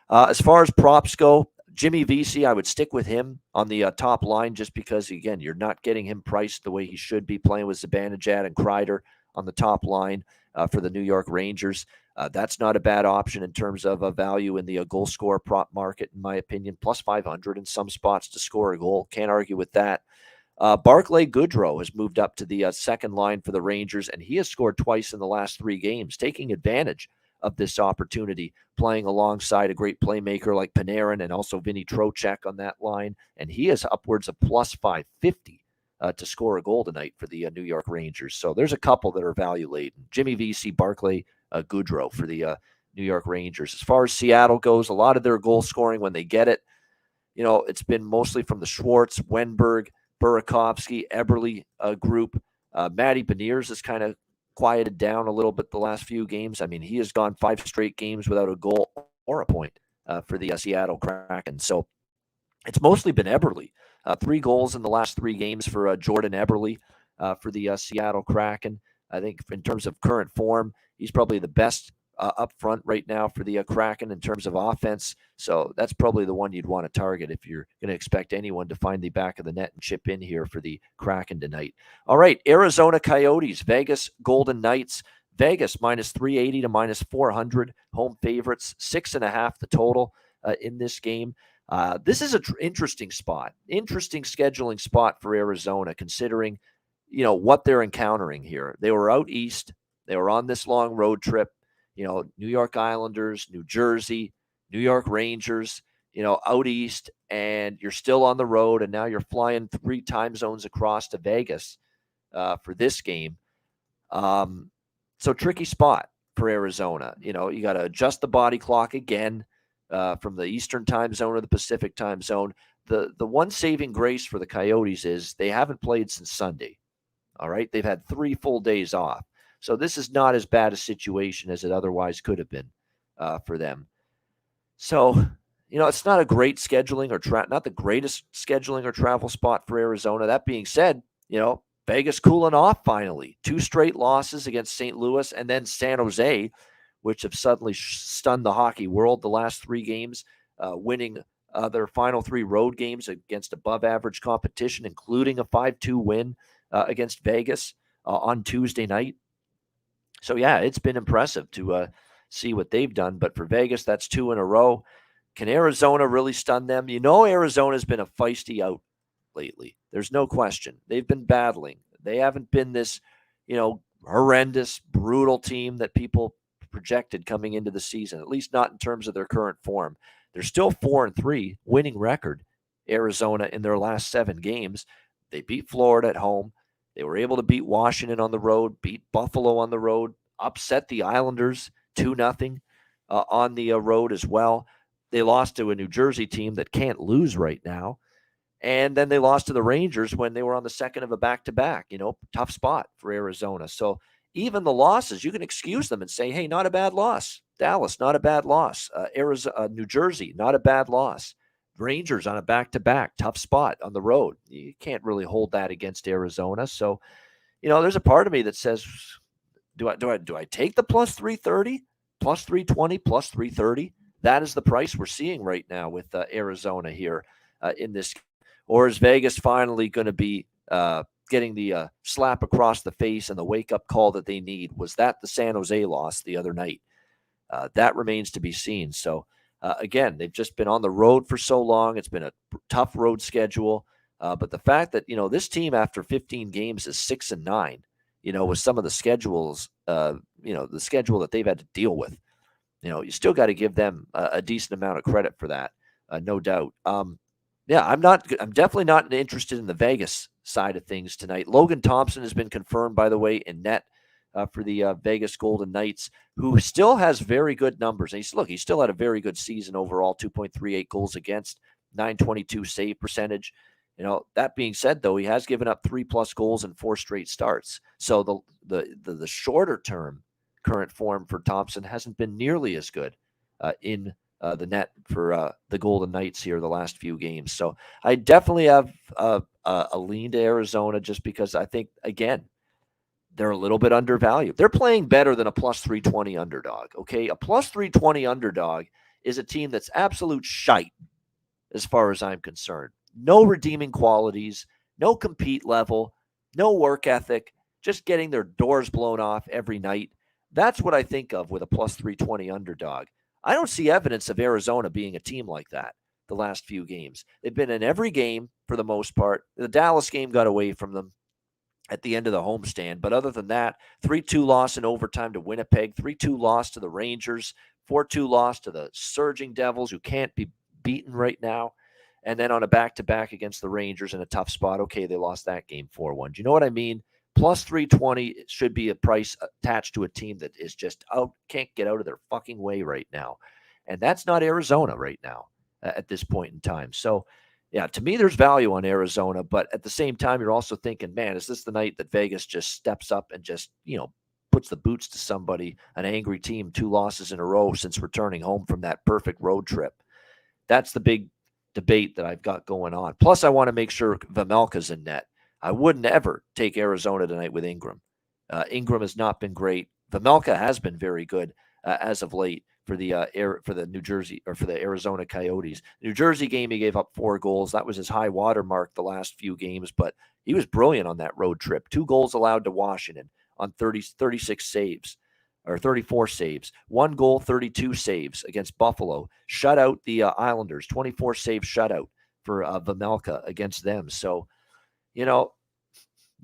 As far as props go, Jimmy Vesey, I would stick with him on the top line just because, again, you're not getting him priced the way he should be, playing with Zibanejad and Kreider on the top line for the New York Rangers. That's not a bad option in terms of a value in the goal scorer prop market, in my opinion. Plus 500 in some spots to score a goal. Can't argue with that. Barclay Goodrow has moved up to the second line for the Rangers, and he has scored twice in the last 3 games, taking advantage of this opportunity, playing alongside a great playmaker like Panarin and also Vinny Trocheck on that line. And he is upwards of plus 550 to score a goal tonight for the New York Rangers. So there's a couple that are value laden. Jimmy Vesey, Barclay, Goodrow for the New York Rangers. As far as Seattle goes, a lot of their goal scoring when they get it, it's been mostly from the Schwartz, Wenberg, Burakovsky, Eberle group. Matty Beniers has kind of quieted down a little bit the last few games. I mean, he has gone 5 straight games without a goal or a point for the Seattle Kraken. So it's mostly been Eberle. 3 goals in the last 3 games for Jordan Eberle for the Seattle Kraken. I think in terms of current form, he's probably the best up front right now for the Kraken in terms of offense. So that's probably the one you'd want to target if you're going to expect anyone to find the back of the net and chip in here for the Kraken tonight. All right, Arizona Coyotes, Vegas Golden Knights. Vegas minus 380 to minus 400. Home favorites, 6.5 the total in this game. This is an interesting spot, interesting scheduling spot for Arizona, considering, what they're encountering here. They were out east. They were on this long road trip. New York Islanders, New Jersey, New York Rangers, out east, and you're still on the road, and now you're flying 3 time zones across to Vegas for this game. So tricky spot for Arizona. You got to adjust the body clock again from the Eastern time zone to the Pacific time zone. The one saving grace for the Coyotes is they haven't played since Sunday. All right. They've had 3 full days off. So this is not as bad a situation as it otherwise could have been for them. So, it's not a great scheduling or not the greatest scheduling or travel spot for Arizona. That being said, Vegas cooling off finally. 2 straight losses against St. Louis and then San Jose, which have suddenly stunned the hockey world the last 3 games, winning their final 3 road games against above-average competition, including a 5-2 win against Vegas on Tuesday night. So, yeah, it's been impressive to see what they've done. But for Vegas, that's 2 in a row. Can Arizona really stun them? Arizona's been a feisty out lately. There's no question. They've been battling. They haven't been this, horrendous, brutal team that people projected coming into the season, at least not in terms of their current form. They're still 4-3, winning record, Arizona, in their last 7 games. They beat Florida at home. They were able to beat Washington on the road, beat Buffalo on the road, upset the Islanders 2-0 on the road as well. They lost to a New Jersey team that can't lose right now. And then they lost to the Rangers when they were on the second of a back-to-back. Tough spot for Arizona. So even the losses, you can excuse them and say, hey, not a bad loss. Dallas, not a bad loss. New Jersey, not a bad loss. Rangers on a back-to-back, tough spot on the road. You can't really hold that against Arizona. So, there's a part of me that says, do I take the plus 330, plus 320, plus 330? That is the price we're seeing right now with Arizona here in this. Or is Vegas finally going to be getting the slap across the face and the wake-up call that they need? Was that the San Jose loss the other night? That remains to be seen. So, again, they've just been on the road for so long. It's been a tough road schedule. But the fact that, this team after 15 games is 6-9, with some of the schedules, the schedule that they've had to deal with, you still got to give them a decent amount of credit for that, no doubt. I'm definitely not interested in the Vegas side of things tonight. Logan Thompson has been confirmed, by the way, in net for the Vegas Golden Knights, who still has very good numbers. And he still had a very good season overall, 2.38 goals against, 922 save percentage. That being said, though, he has given up 3+ goals in 4 straight starts. So the shorter term current form for Thompson hasn't been nearly as good in the net for the Golden Knights here the last few games. So I definitely have a lean to Arizona just because I think, again, they're a little bit undervalued. They're playing better than a plus 320 underdog, okay? A plus 320 underdog is a team that's absolute shite as far as I'm concerned. No redeeming qualities, no compete level, no work ethic, just getting their doors blown off every night. That's what I think of with a plus 320 underdog. I don't see evidence of Arizona being a team like that the last few games. They've been in every game for the most part. The Dallas game got away from them at the end of the homestand. But other than that, 3-2 loss in overtime to Winnipeg, 3-2 loss to the Rangers, 4-2 loss to the Surging Devils, who can't be beaten right now. And then on a back-to-back against the Rangers in a tough spot, okay, they lost that game 4-1. Do you know what I mean? Plus 320 should be a price attached to a team that is just can't get out of their fucking way right now. And that's not Arizona right now at this point in time. So, yeah, to me, there's value on Arizona. But at the same time, you're also thinking, man, is this the night that Vegas just steps up and just, puts the boots to somebody, an angry team, 2 losses in a row since returning home from that perfect road trip? That's the big debate that I've got going on. Plus, I want to make sure Vejmelka's in net. I wouldn't ever take Arizona tonight with Ingram. Ingram has not been great. Vejmelka has been very good as of late for the Arizona Coyotes. New Jersey game, he gave up 4 goals. That was his high water mark the last few games, but he was brilliant on that road trip. 2 goals allowed to Washington on 36 saves. Or 34 saves, 1 goal, 32 saves against Buffalo. Shut out the Islanders, 24 save shutout for Vejmelka against them. So, you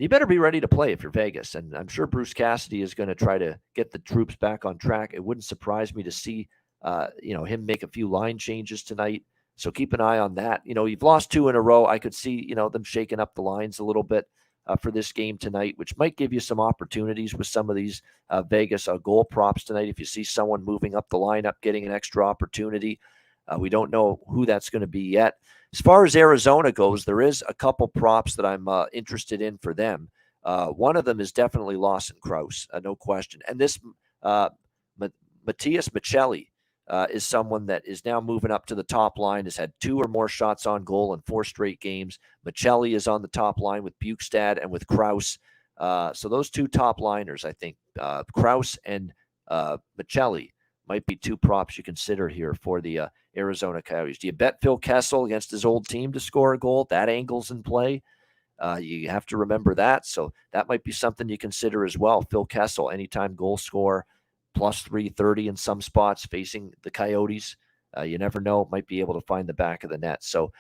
better be ready to play if you're Vegas. And I'm sure Bruce Cassidy is going to try to get the troops back on track. It wouldn't surprise me to see, him make a few line changes tonight. So keep an eye on that. You've lost 2 in a row. I could see, them shaking up the lines a little bit for this game tonight, which might give you some opportunities with some of these Vegas goal props tonight. If you see someone moving up the lineup, getting an extra opportunity, we don't know who that's going to be yet. As far as Arizona goes, there is a couple props that I'm interested in for them. One of them is definitely Lawson Krause, no question. And this Matthias Michelli is someone that is now moving up to the top line, has had 2 or more shots on goal in 4 straight games. Michelli is on the top line with Bukestad and with Krause. So those 2 top liners, I think, Krause and Michelli might be 2 props you consider here for the Arizona Coyotes. Do you bet Phil Kessel against his old team to score a goal? That angle's in play. You have to remember that. So that might be something you consider as well. Phil Kessel, anytime goal scorer, plus 330 in some spots facing the Coyotes. You never know. Might be able to find the back of the net. So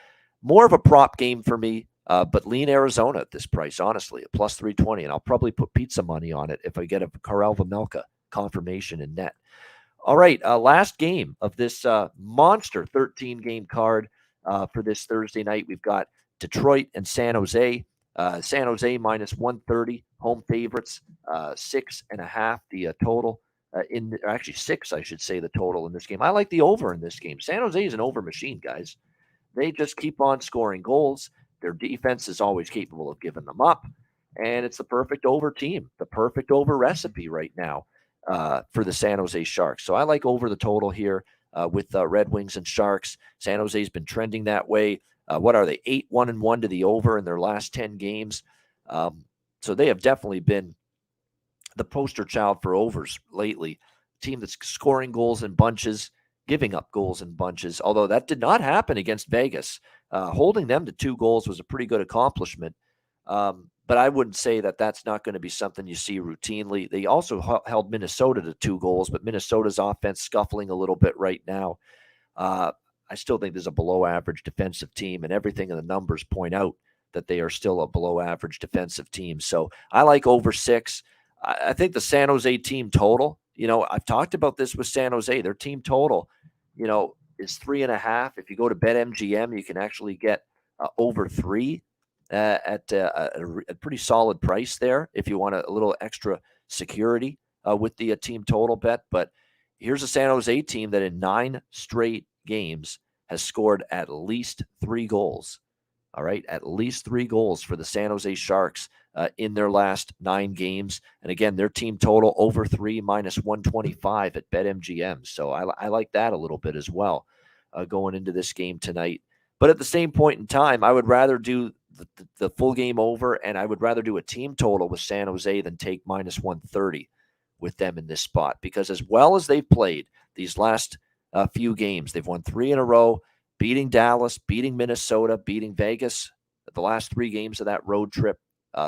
more of a prop game for me, but lean Arizona at this price, honestly, at plus 320. And I'll probably put pizza money on it if I get a Karel Vejmelka confirmation in net. All right, last game of this monster 13-game card for this Thursday night. We've got Detroit and San Jose. San Jose minus 130, home favorites, 6.5 the total. Actually 6, I should say, the total in this game. I like the over in this game. San Jose is an over machine, guys. They just keep on scoring goals. Their defense is always capable of giving them up, and it's the perfect over team, the perfect over recipe right now for the San Jose Sharks. So I like over the total here with Red Wings and Sharks. San Jose's been trending that way. What are they? 8-1-1 to the over in their last 10 games. So they have definitely been the poster child for overs lately. Team that's scoring goals in bunches, giving up goals in bunches, although that did not happen against Vegas. Holding them to 2 goals was a pretty good accomplishment. But I wouldn't say that that's not going to be something you see routinely. They also held Minnesota to 2 goals, but Minnesota's offense scuffling a little bit right now. I still think there's a below-average defensive team, and everything in the numbers point out that they are still a below-average defensive team. So I like over 6. I think the San Jose team total, I've talked about this with San Jose. Their team total, is 3.5. If you go to BetMGM, you can actually get over 3 at a pretty solid price there if you want a little extra security with the team total bet. But here's a San Jose team that in 9 straight games has scored at least 3 goals. All right, at least 3 goals for the San Jose Sharks in their last 9 games. And again, their team total over 3 minus 125 at BetMGM. So I like that a little bit as well going into this game tonight. But at the same point in time, I would rather do the full game over, and I would rather do a team total with San Jose than take minus 130 with them in this spot. Because as well as they've played these last few games, they've won 3 in a row, beating Dallas, beating Minnesota, beating Vegas at the last 3 games of that road trip.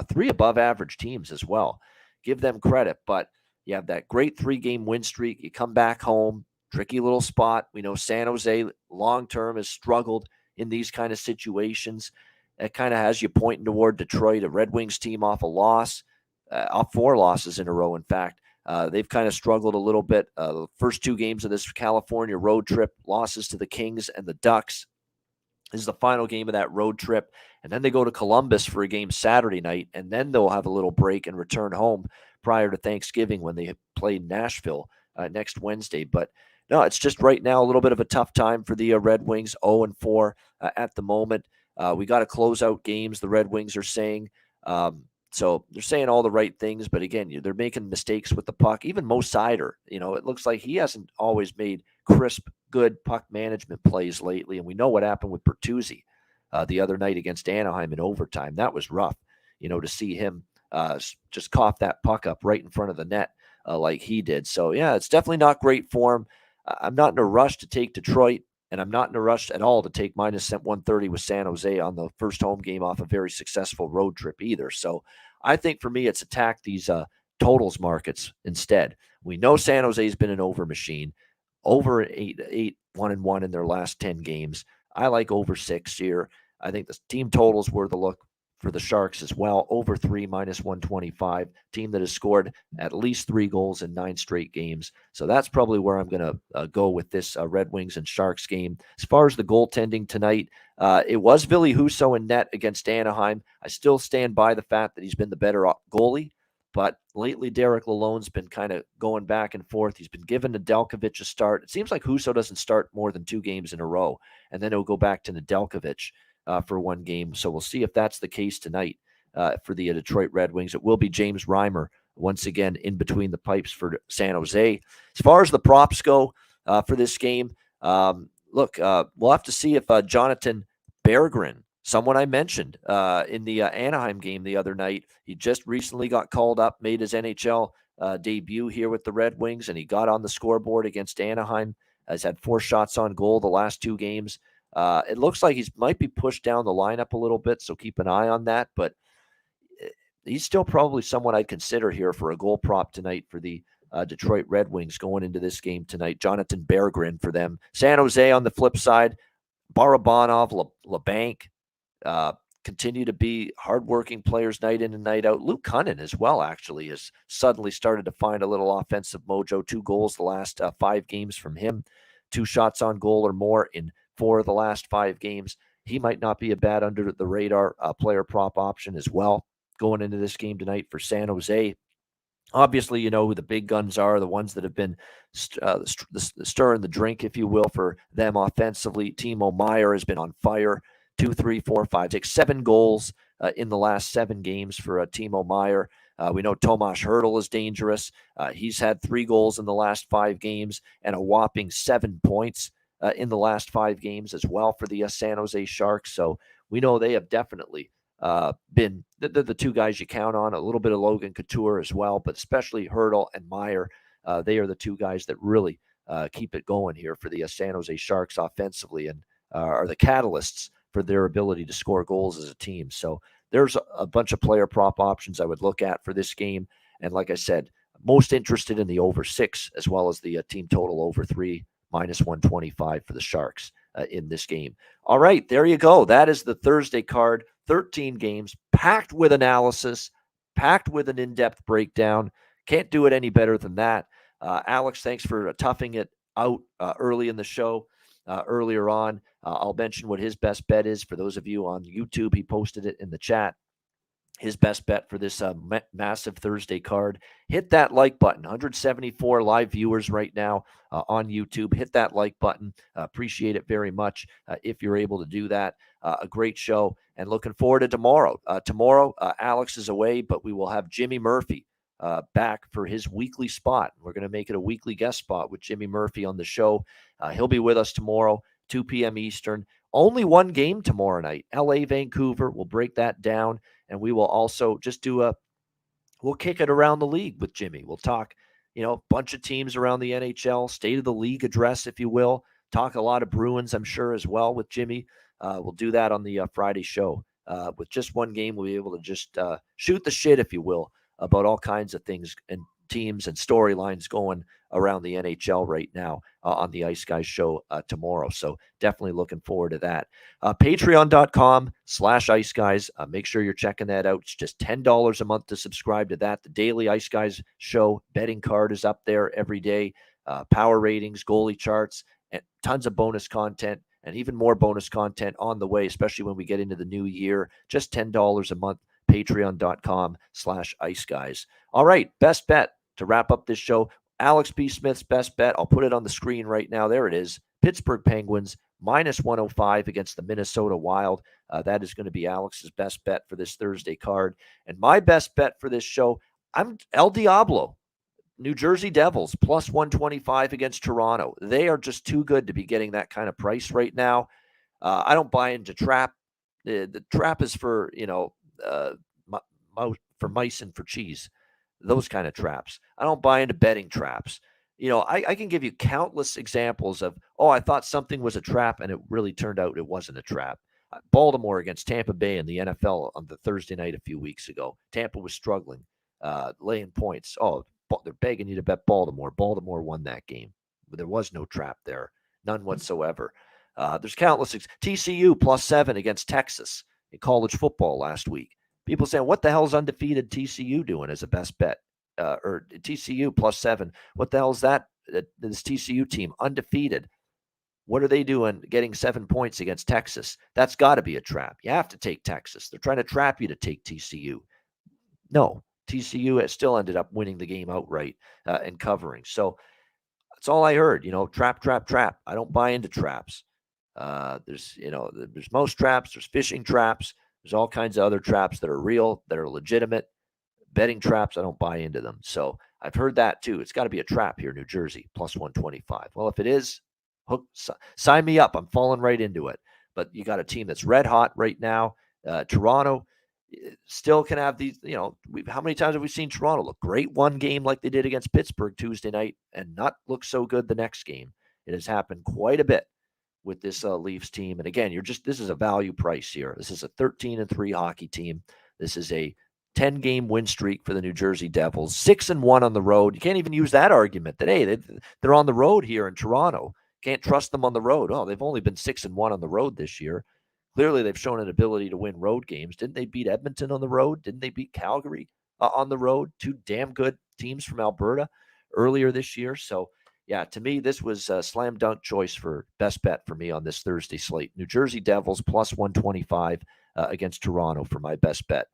3 above average teams as well. Give them credit. But you have that great 3-game win streak. You come back home, tricky little spot. We know San Jose long-term has struggled in these kind of situations. That kind of has you pointing toward Detroit, a Red Wings team off a loss, off 4 losses in a row, in fact. They've kind of struggled a little bit. The first 2 games of this California road trip, losses to the Kings and the Ducks. This is the final game of that road trip. And then they go to Columbus for a game Saturday night. And then they'll have a little break and return home prior to Thanksgiving when they play Nashville next Wednesday. But no, it's just right now a little bit of a tough time for the Red Wings, 0-4 at the moment. We got to close out games, the Red Wings are saying. So they're saying all the right things, but again, they're making mistakes with the puck. Even Mo Seider, it looks like he hasn't always made crisp, good puck management plays lately. And we know what happened with Bertuzzi the other night against Anaheim in overtime. That was rough, to see him just cough that puck up right in front of the net like he did. So, yeah, it's definitely not great form. I'm not in a rush to take Detroit, and I'm not in a rush at all to take minus 130 with San Jose on the first home game off a very successful road trip either. So I think for me, it's attack these totals markets instead. We know San Jose's been an over machine, over 1-1 in their last 10 games. I like over 6 here. I think the team totals were the look for the Sharks as well. Over 3 minus 125. Team that has scored at least 3 goals in 9 straight games. So that's probably where I'm going to go with this Red Wings and Sharks game. As far as the goaltending tonight, it was Ville Husso in net against Anaheim. I still stand by the fact that he's been the better goalie. But lately, Derek Lalonde's been kind of going back and forth. He's been given Nedeljkovic a start. It seems like Husso doesn't start more than 2 games in a row, and then he'll go back to Nedeljkovic for 1 game. So we'll see if that's the case tonight for the Detroit Red Wings. It will be James Reimer once again in between the pipes for San Jose. As far as the props go for this game, we'll have to see if Jonathan Berggren, someone I mentioned in the Anaheim game the other night, he just recently got called up, made his NHL debut here with the Red Wings, and he got on the scoreboard against Anaheim. Has had 4 shots on goal the last 2 games. It looks like he might be pushed down the lineup a little bit, so keep an eye on that. But he's still probably someone I'd consider here for a goal prop tonight for the Detroit Red Wings going into this game tonight. Jonathan Berggren for them. San Jose on the flip side, Barabanov, LeBanc, continue to be hardworking players night in and night out. Luke Cunnin as well, actually, has suddenly started to find a little offensive mojo. 2 goals the last 5 games from him. 2 shots on goal or more in 4 of the last 5 games. He might not be a bad under the radar player prop option as well going into this game tonight for San Jose. Obviously, you know who the big guns are, the ones that have been stirring the drink, if you will, for them offensively. Timo Meier has been on fire. 2, 3, 4, 5, 6, 7 goals in the last 7 games for Timo Meier. We know Tomas Hertl is dangerous. He's had 3 goals in the last 5 games and a whopping 7 points in the last 5 games as well for the San Jose Sharks. So we know they have definitely been the 2 guys you count on. A little bit of Logan Couture as well, but especially Hertl and Meier. They are the 2 guys that really keep it going here for the San Jose Sharks offensively and are the catalysts for their ability to score goals as a team. So there's a bunch of player prop options I would look at for this game. And like I said, most interested in the over 6 as well as the team total over 3 minus 125 for the Sharks in this game. All right, there you go. That is the Thursday card. 13 games, packed with analysis, packed with an in-depth breakdown. Can't do it any better than that. Alex, thanks for toughing it out early in the show. Earlier on, I'll mention what his best bet is. For those of you on YouTube, he posted it in the chat. His best bet for this massive Thursday card. Hit that like button. 174 live viewers right now on YouTube. Hit that like button. Appreciate it very much if you're able to do that. A great show, and looking forward to tomorrow. Tomorrow, Alex is away, but we will have Jimmy Murphy back for his weekly spot. We're going to make it a weekly guest spot with Jimmy Murphy on the show. He'll be with us tomorrow, 2 p.m. Eastern. Only 1 game tomorrow night. LA, Vancouver. We'll break that down. And we will also just we'll kick it around the league with Jimmy. We'll talk, a bunch of teams around the NHL, state of the league address, if you will. Talk a lot of Bruins, I'm sure, as well with Jimmy. We'll do that on the Friday show. With just 1 game, we'll be able to just shoot the shit, if you will, about all kinds of things and teams and storylines going around the NHL right now on the Ice Guys show tomorrow. So definitely looking forward to that. Patreon.com/Ice Guys. Make sure you're checking that out. It's just $10 a month to subscribe to that. The daily Ice Guys show betting card is up there every day. Power ratings, goalie charts, and tons of bonus content. and even more bonus content on the way, especially when we get into the new year. Just $10 a month, patreon.com/ice guys. All right, best bet to wrap up this show. Alex B. Smith's best bet. I'll put it on the screen right now. There it is. Pittsburgh Penguins -105 against the Minnesota Wild. That is going to be Alex's best bet for this Thursday card. And my best bet for this show, I'm El Diablo. New Jersey Devils +125 against Toronto. They are just too good to be getting that kind of price right now. I don't buy into trap. The trap is for, for mice and for cheese, those kind of traps. I don't buy into betting traps. I can give you countless examples of, I thought something was a trap and it really turned out it wasn't a trap. Baltimore against Tampa Bay in the NFL on the Thursday night a few weeks ago. Tampa was struggling, laying points. They're begging you to bet Baltimore. Baltimore won that game. But there was no trap there, none whatsoever. There's countless. TCU +7 against Texas in college football last week. People saying, what the hell is undefeated TCU doing as a best bet? Or TCU +7. What the hell is that? This TCU team undefeated. What are they doing getting 7 points against Texas? That's got to be a trap. You have to take Texas. They're trying to trap you to take TCU. No, TCU still ended up winning the game outright and covering. So that's all I heard. Trap, trap, trap. I don't buy into traps. There's mouse traps. There's fishing traps. There's all kinds of other traps that are real, that are legitimate. Betting traps, I don't buy into them. So I've heard that too. It's got to be a trap here, New Jersey, +125. Well, if it is, sign me up. I'm falling right into it. But you got a team that's red hot right now. Toronto still can have these, how many times have we seen Toronto look great one game like they did against Pittsburgh Tuesday night and not look so good the next game? It has happened quite a bit with this Leafs team. And again, this is a value price here. This is a 13-3 hockey team. This is a 10-game win streak for the New Jersey Devils, 6-1 on the road. You can't even use that argument that, hey, they're on the road here in Toronto. Can't trust them on the road. Oh, they've only been 6-1 on the road this year. Clearly, they've shown an ability to win road games. Didn't they beat Edmonton on the road? Didn't they beat Calgary on the road? Two damn good teams from Alberta earlier this year. So, yeah, to me, this was a slam dunk choice for best bet for me on this Thursday slate. New Jersey Devils +125 against Toronto for my best bet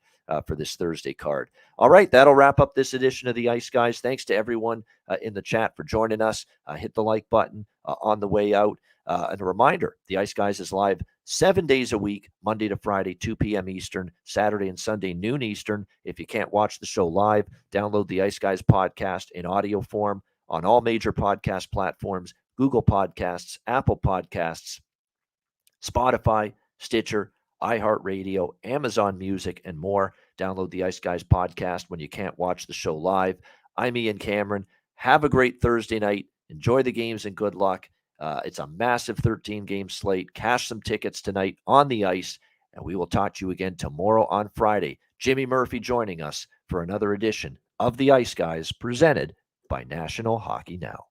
for this Thursday card. All right, that'll wrap up this edition of the Ice Guys. Thanks to everyone in the chat for joining us. Hit the like button on the way out. And a reminder, the Ice Guys is live 7 days a week, Monday to Friday, 2 p.m. Eastern, Saturday and Sunday, noon Eastern. If you can't watch the show live, download the Ice Guys podcast in audio form on all major podcast platforms, Google Podcasts, Apple Podcasts, Spotify, Stitcher, iHeartRadio, Amazon Music, and more. Download the Ice Guys podcast when you can't watch the show live. I'm Ian Cameron. Have a great Thursday night. Enjoy the games and good luck. It's a massive 13-game slate. Cash some tickets tonight on the ice, and we will talk to you again tomorrow on Friday. Jimmy Murphy joining us for another edition of the Ice Guys presented by National Hockey Now.